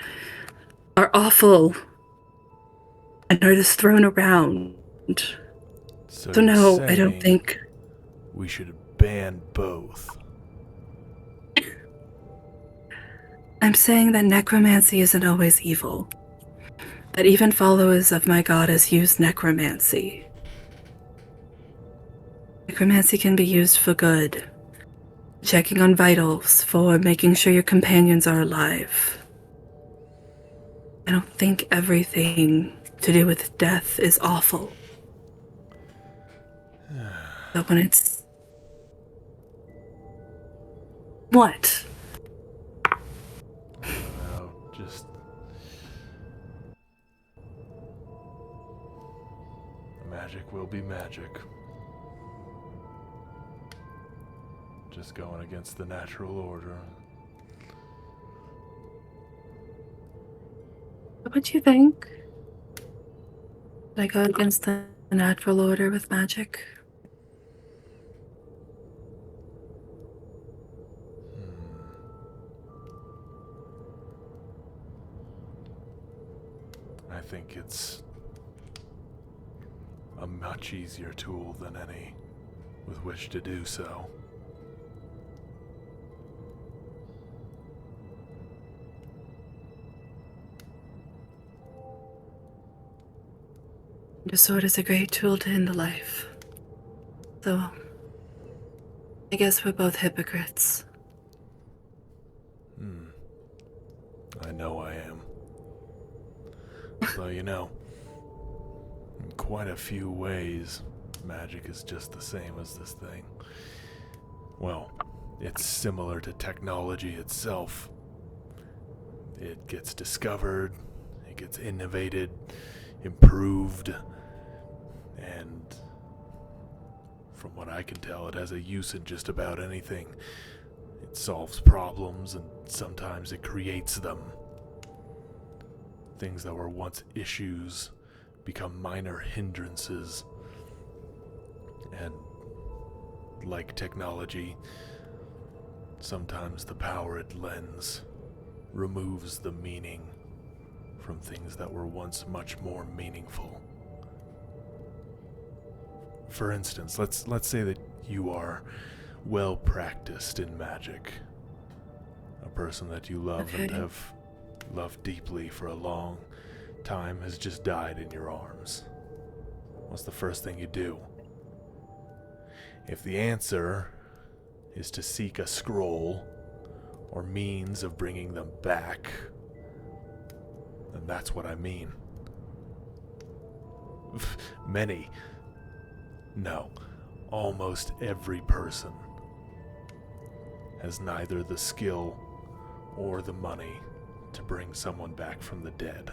are awful and are just thrown around. So So you're no, I don't saying think. we should ban both? I'm saying that necromancy isn't always evil. That even followers of my goddess use necromancy. Necromancy can be used for good. Checking on vitals, for making sure your companions are alive. I don't think everything to do with death is awful. But when it's... What? No, just... Magic will be magic. Just going against the natural order. What do you think? Did I go against the natural order with magic? I think it's a much easier tool than any with which to do so. The sword is a great tool to end the life. So, I guess we're both hypocrites. I know I am. Though, you know, in quite a few ways, magic is just the same as this thing. Well, it's similar to technology itself. It gets discovered, it gets innovated, improved, and from what I can tell, it has a use in just about anything. It solves problems, and sometimes it creates them. Things that were once issues become minor hindrances. And like technology, sometimes the power it lends removes the meaning from things that were once much more meaningful. For instance, let's say that you are well practiced in magic. A person that you love and have loved deeply for a long time has just died in your arms. What's the first thing you do? If the answer is to seek a scroll or means of bringing them back, then that's what I mean. Many, no, almost every person has neither the skill or the money to bring someone back from the dead.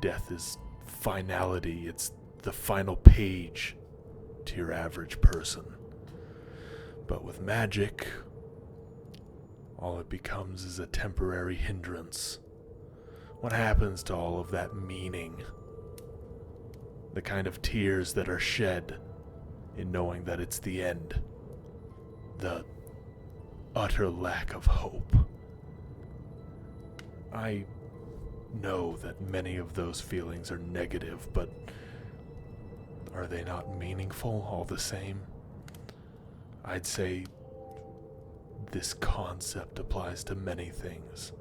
Death is finality, it's the final page to your average person. But with magic, all it becomes is a temporary hindrance. What happens to all of that meaning? The kind of tears that are shed in knowing that it's the end. The utter lack of hope. I know that many of those feelings are negative, but are they not meaningful all the same? I'd say this concept applies to many things.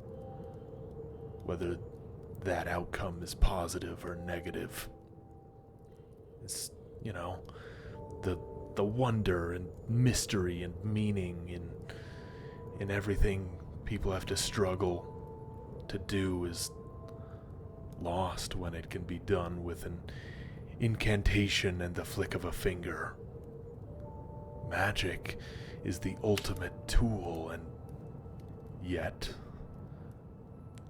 Whether that outcome is positive or negative. It's, you know, the wonder and mystery and meaning in everything people have to struggle to do is lost when it can be done with an incantation and the flick of a finger. Magic is the ultimate tool, and yet,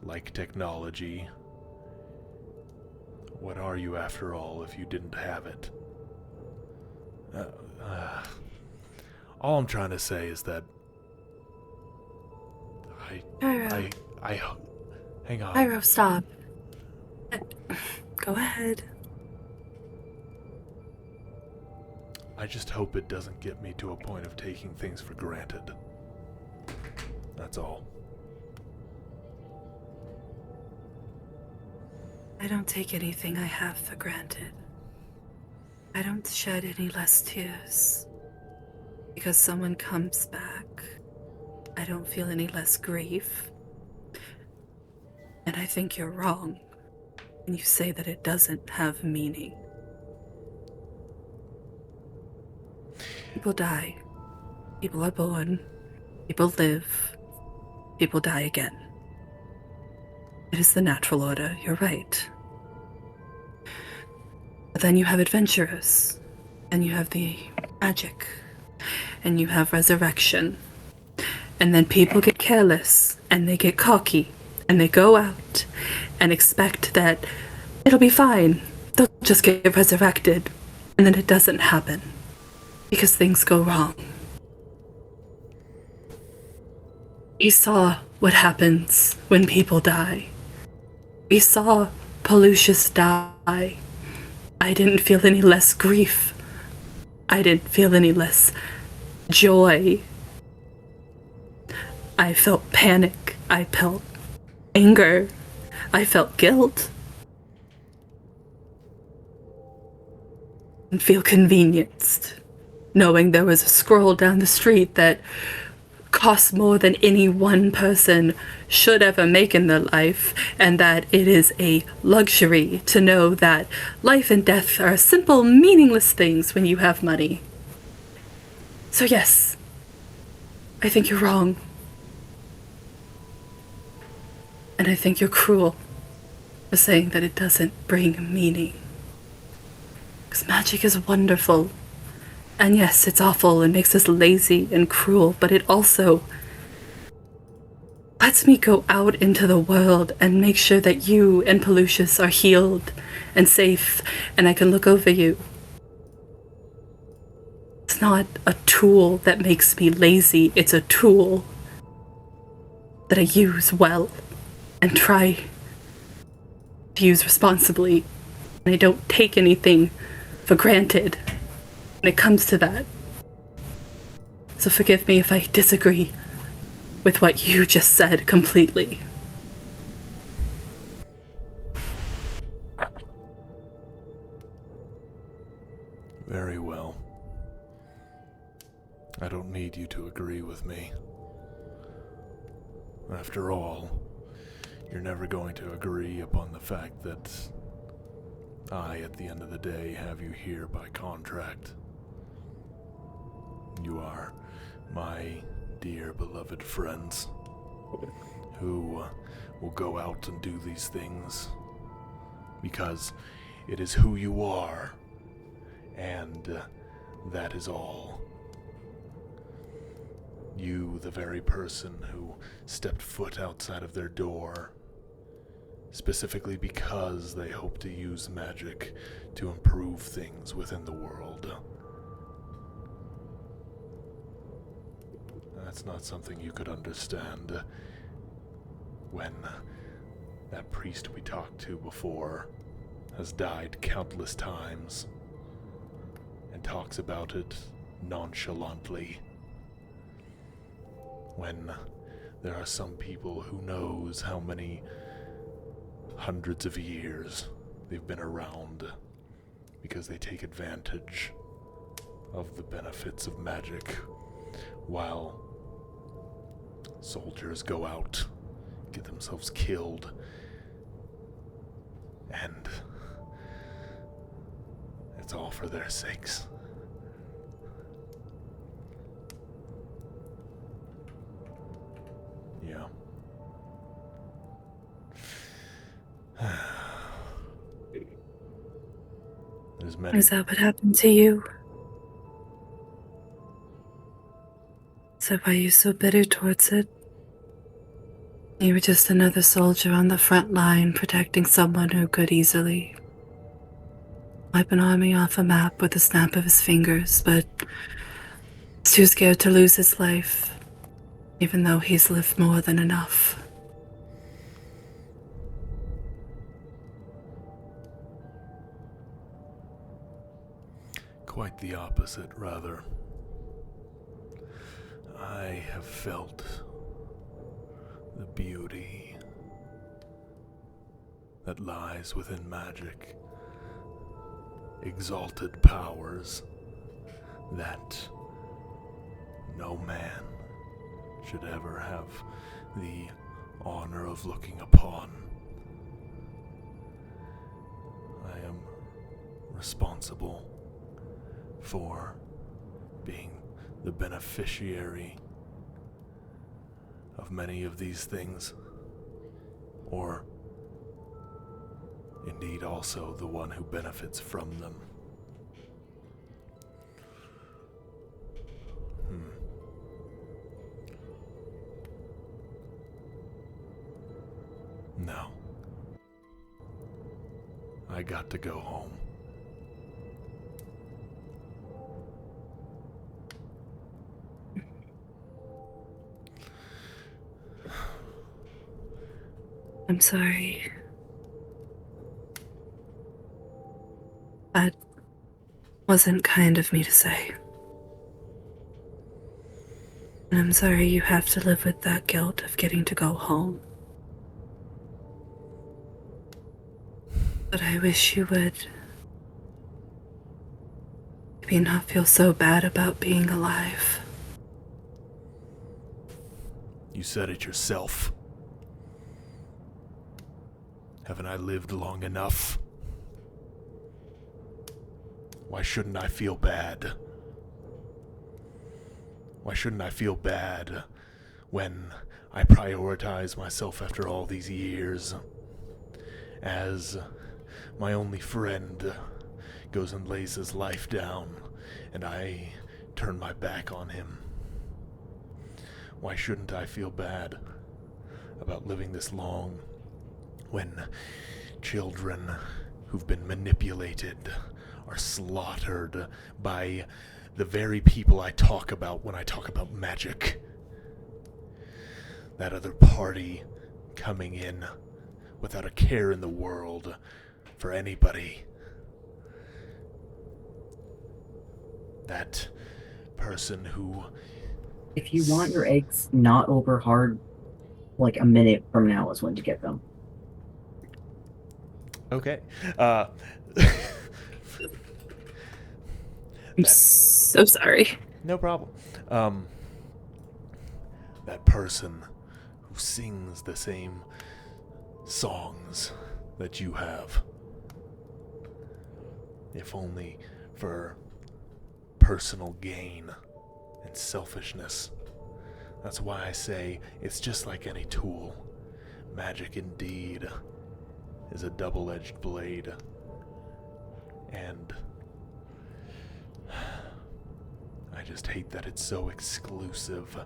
like technology, what are you after all if you didn't have it? All I'm trying to say is that Kyro. hang on. Kyro, stop. Go ahead. I just hope it doesn't get me to a point of taking things for granted. That's all. I don't take anything I have for granted. I don't shed any less tears because someone comes back. I don't feel any less grief. And I think you're wrong when you say that it doesn't have meaning. People die. People are born. People live. People die again. It is the natural order, you're right. But then you have adventurers, and you have the magic, and you have resurrection. And then people get careless, and they get cocky, and they go out and expect that it'll be fine. They'll just get resurrected. And then it doesn't happen because things go wrong. We saw what happens when people die. We saw Pelusius die. I didn't feel any less grief. I didn't feel any less joy. I felt panic. I felt anger. I felt guilt. And feel convenienced, knowing there was a scroll down the street that costs more than any one person should ever make in their life, and that it is a luxury to know that life and death are simple, meaningless things when you have money. So yes, I think you're wrong. And I think you're cruel for saying that it doesn't bring meaning. Because magic is wonderful. And yes, it's awful and makes us lazy and cruel, but it also lets me go out into the world and make sure that you and Pelusius are healed and safe, and I can look over you. It's not a tool that makes me lazy, it's a tool that I use well and try to use responsibly. And I don't take anything for granted when it comes to that. So forgive me if I disagree with what you just said completely. Very well. I don't need you to agree with me. After all, you're never going to agree upon the fact that I, at the end of the day, have you here by contract. You are my dear beloved friends who will go out and do these things because it is who you are, and that is all. You, the very person who stepped foot outside of their door specifically because they hope to use magic to improve things within the world. That's not something you could understand when that priest we talked to before has died countless times and talks about it nonchalantly. When there are some people who knows how many hundreds of years they've been around because they take advantage of the benefits of magic while soldiers go out, get themselves killed, and it's all for their sakes. Yeah. Is that what happened to you? So why are you so bitter towards it? You were just another soldier on the front line protecting someone who could easily wipe an army off a map with a snap of his fingers, but he's too scared to lose his life, even though he's lived more than enough. Quite the opposite, rather. I have felt the beauty that lies within magic, exalted powers that no man should ever have the honor of looking upon. I am responsible for being the beneficiary of many of these things, or indeed also the one who benefits from them. No. I got to go home. I'm sorry. That wasn't kind of me to say. And I'm sorry you have to live with that guilt of getting to go home. But I wish you would maybe not feel so bad about being alive. You said it yourself. Haven't I lived long enough? Why shouldn't I feel bad? Why shouldn't I feel bad when I prioritize myself after all these years? As my only friend goes and lays his life down, and I turn my back on him. Why shouldn't I feel bad about living this long when children who've been manipulated are slaughtered by the very people I talk about when I talk about magic? That other party coming in without a care in the world for anybody. That person who... If you want your eggs not over hard, like a minute from now is when to get them. Okay. I'm so sorry. No problem. That person who sings the same songs that you have, if only for personal gain and selfishness. That's why I say it's just like any tool. Magic indeed is a double-edged blade. And I just hate that it's so exclusive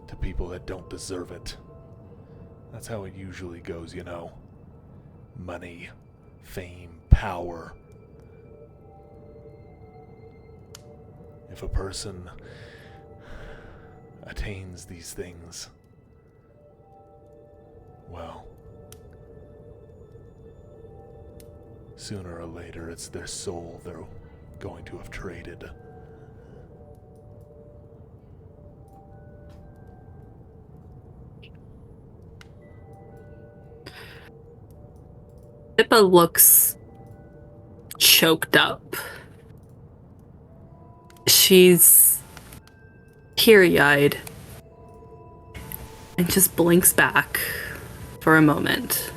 to people that don't deserve it. That's how it usually goes, you know. Money, fame, power. If a person attains these things, well, sooner or later it's their soul they're going to have traded. Pippa looks choked up. She's teary-eyed and just blinks back for a moment.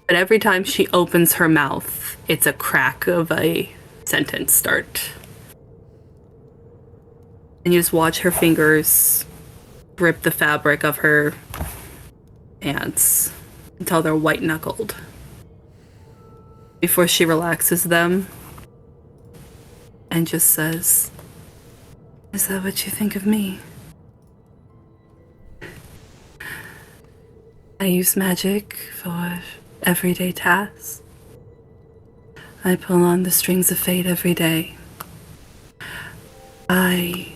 But every time she opens her mouth, it's a crack of a sentence start. And you just watch her fingers grip the fabric of her pants until they're white-knuckled before she relaxes them and just says, "Is that what you think of me? I use magic for everyday tasks. I pull on the strings of fate every day. I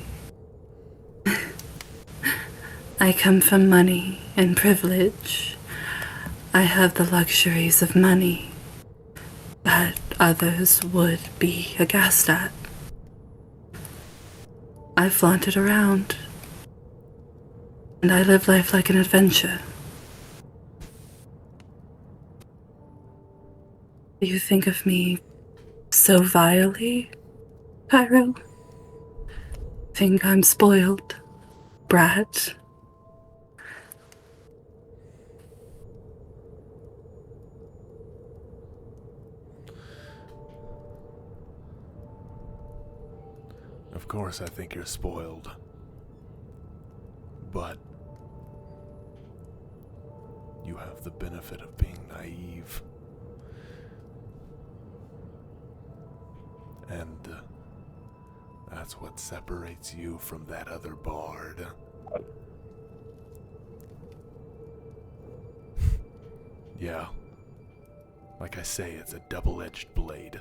come from money and privilege. I have the luxuries of money that others would be aghast at. I flaunt it around. and I live life like an adventure. Do you think of me so vilely, Kyro? Think I'm spoiled, brat? Of course I think you're spoiled. But you have the benefit of being naive. And that's what separates you from that other bard. Yeah. Like I say, it's a double-edged blade.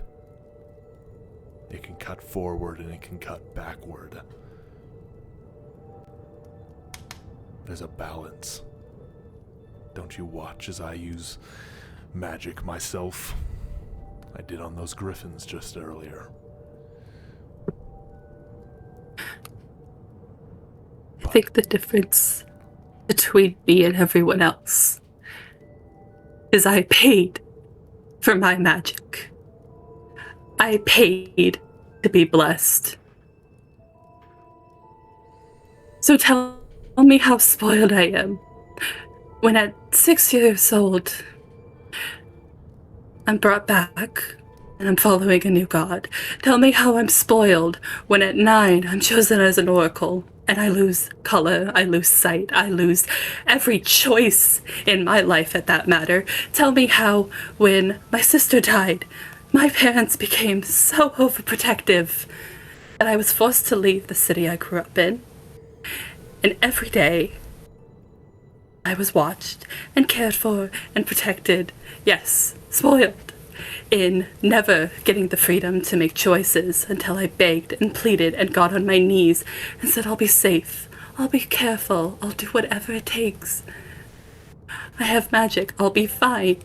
It can cut forward and it can cut backward. There's a balance. Don't you watch as I use magic myself? I did on those griffins just earlier. I think the difference between me and everyone else is I paid for my magic. I paid to be blessed. So tell me how spoiled I am when at 6 years old I'm brought back and I'm following a new god. Tell me how I'm spoiled when at 9 I'm chosen as an oracle and I lose color, I lose sight, I lose every choice in my life at that matter. Tell me how when my sister died, my parents became so overprotective that I was forced to leave the city I grew up in. And every day, I was watched and cared for and protected. Yes, spoiled. In never getting the freedom to make choices until I begged and pleaded and got on my knees and said, I'll be safe, I'll be careful, I'll do whatever it takes. I have magic, I'll be fine.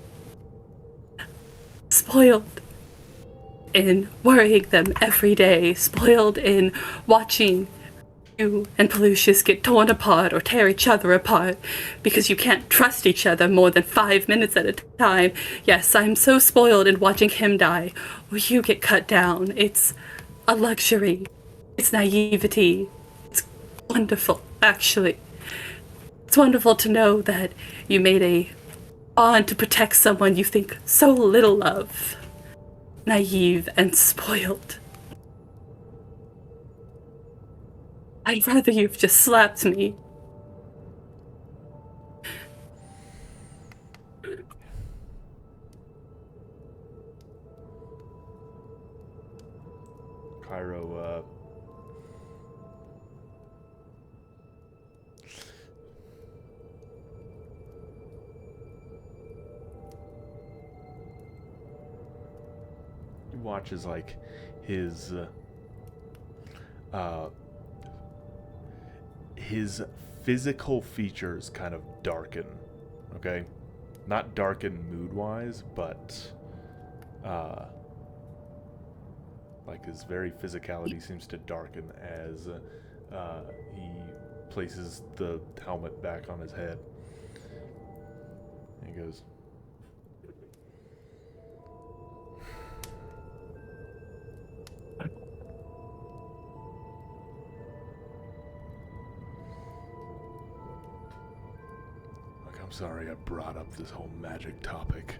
Spoiled in worrying them every day, spoiled in watching you and Pelusius get torn apart or tear each other apart because you can't trust each other more than 5 minutes at a time. Yes, I'm so spoiled in watching him die or you get cut down. It's a luxury. It's naivety. It's wonderful, actually. It's wonderful to know that you made a bond to protect someone you think so little of. Naive and spoiled. I'd rather you've just slapped me. Kyro, you watch as, like, his physical features kind of darken, okay? Not darken mood-wise, but like his very physicality seems to darken as he places the helmet back on his head. And he goes, I'm sorry I brought up this whole magic topic.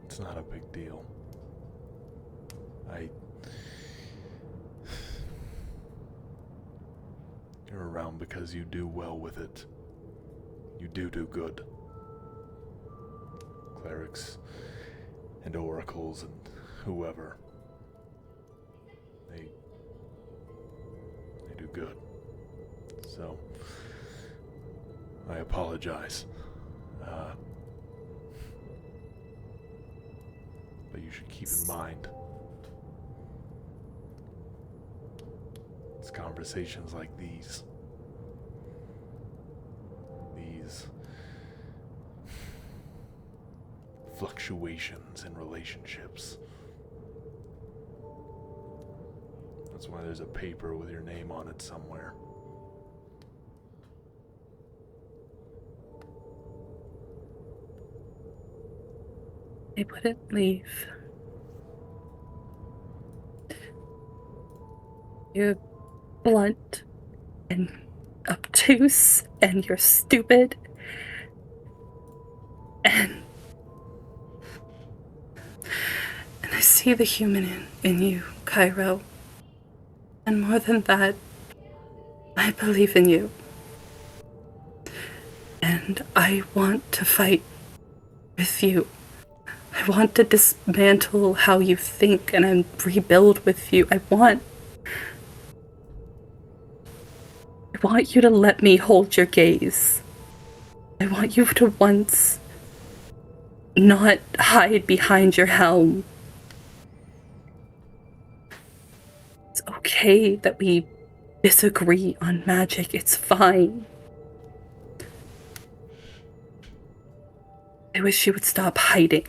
It's not a big deal. You're around because you do well with it. You do good. Clerics and oracles and whoever. They do good. So I apologize. But you should keep in mind, it's conversations like these fluctuations in relationships. That's why there's a paper with your name on it somewhere. I wouldn't leave. You're blunt and obtuse, and you're stupid, and I see the human in you, Kyro. And more than that, I believe in you. And I want to fight with you. I want to dismantle how you think and rebuild with you. I want you to let me hold your gaze. I want you to once not hide behind your helm. It's okay that we disagree on magic. It's fine. I wish you would stop hiding.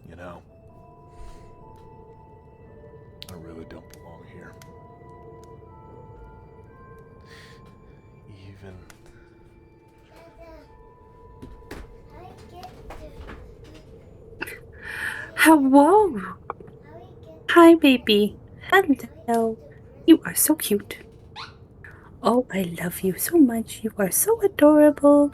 You know, I really don't belong here. Even... Hello. Hi, baby. Hello. You are so cute. Oh, I love you so much. You are so adorable.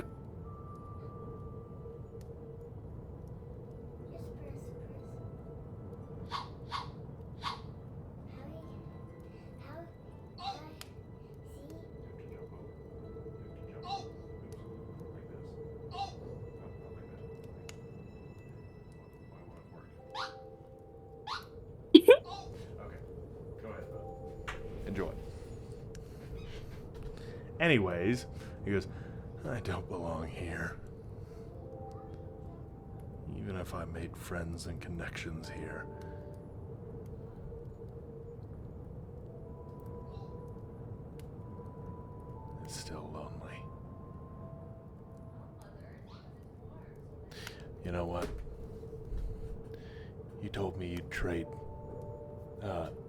Okay, go ahead, bud. Enjoy. Anyways, he goes, I don't belong here. Even if I made friends and connections here. It's still lonely. You know what? You told me you'd trade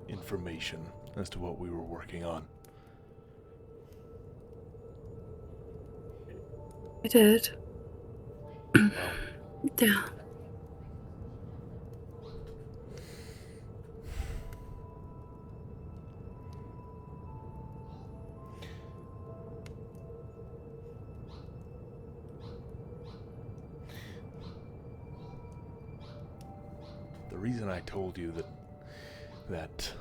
information as to what we were working on. I did. Yeah. The reason I told you that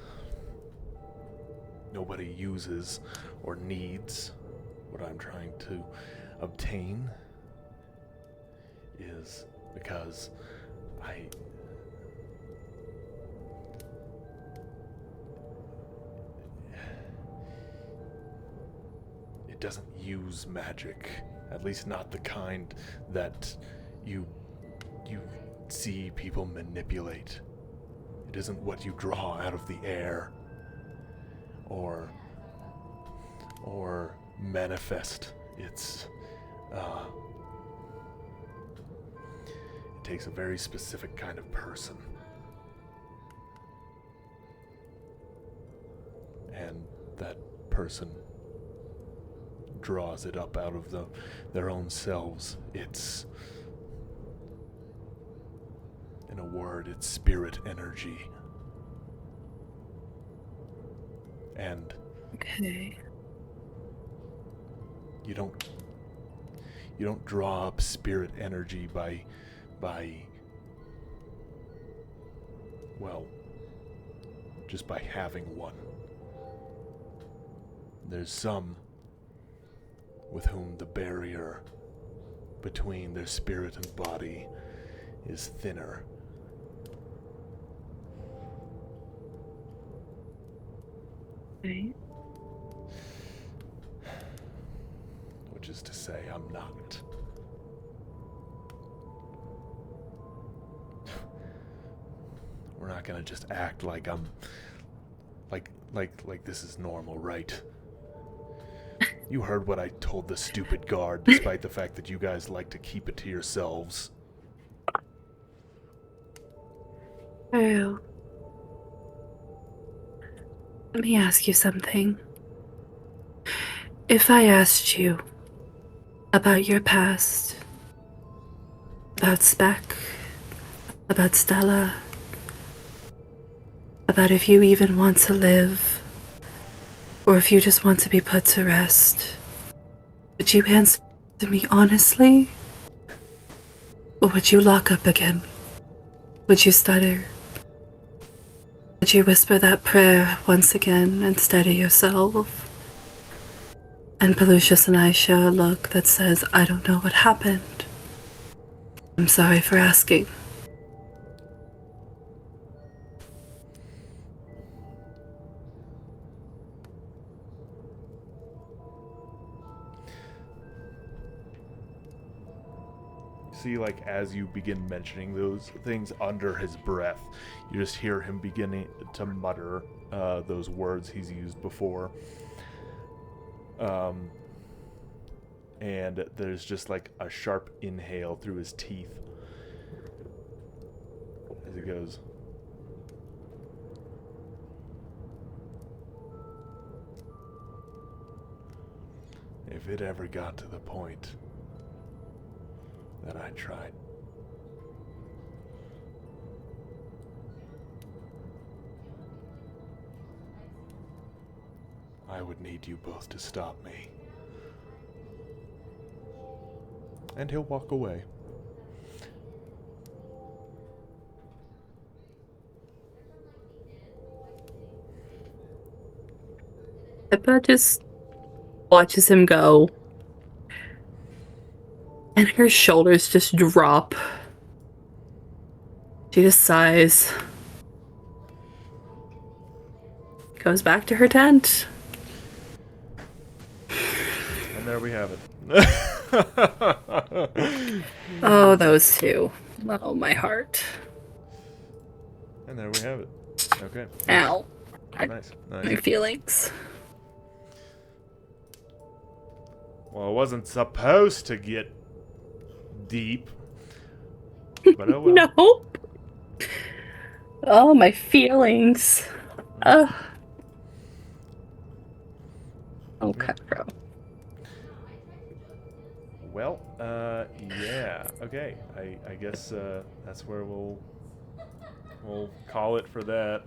nobody uses or needs what I'm trying to obtain is because it doesn't use magic, at least not the kind that you see people manipulate. It isn't what you draw out of the air or manifest. It takes a very specific kind of person. And that person draws it up out of their own selves. It's, in a word, it's spirit energy. And Okay. you don't draw up spirit energy by well, just by having one. There's some with whom the barrier between their spirit and body is thinner. Right. Which is to say, I'm not. We're not gonna just act like I'm Like this is normal, right? You heard what I told the stupid guard, despite the fact that you guys like to keep it to yourselves. Kyro, let me ask you something. If I asked you about your past, about Spec, about Stella, about if you even want to live, or if you just want to be put to rest, would you answer me honestly? Or would you lock up again? Would you stutter? Would you whisper that prayer once again and steady yourself? And Pelucius and I share a look that says, I don't know what happened. I'm sorry for asking. See, like, as you begin mentioning those things under his breath, you just hear him beginning to mutter those words he's used before. And there's just like a sharp inhale through his teeth as he goes, if it ever got to the point that I tried, I would need you both to stop me. And he'll walk away. Pippa just watches him go, and her shoulders just drop. She just sighs. Goes back to her tent. And there we have it. Oh, those two. Oh, my heart. And there we have it. Okay. Ow. Nice. My feelings. Well, it wasn't supposed to get deep. But oh well. Nope. Oh, my feelings. Okay, bro. Well, yeah. Okay. I guess that's where we'll call it for that.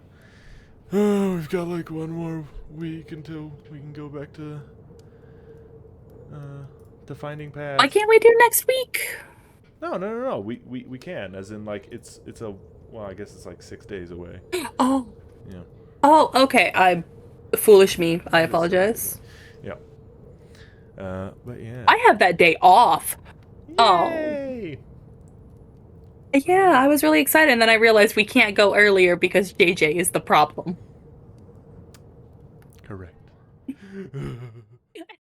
Oh, we've got like one more week until we can go back to finding paths. Why can't we do next week? No. We can, as in like it's a, well, I guess it's like 6 days away. Oh. Yeah. Oh, okay. Foolish me. I apologize. Yeah. But yeah. I have that day off. Yay! Oh. Yeah, I was really excited, and then I realized we can't go earlier because JJ is the problem. Correct.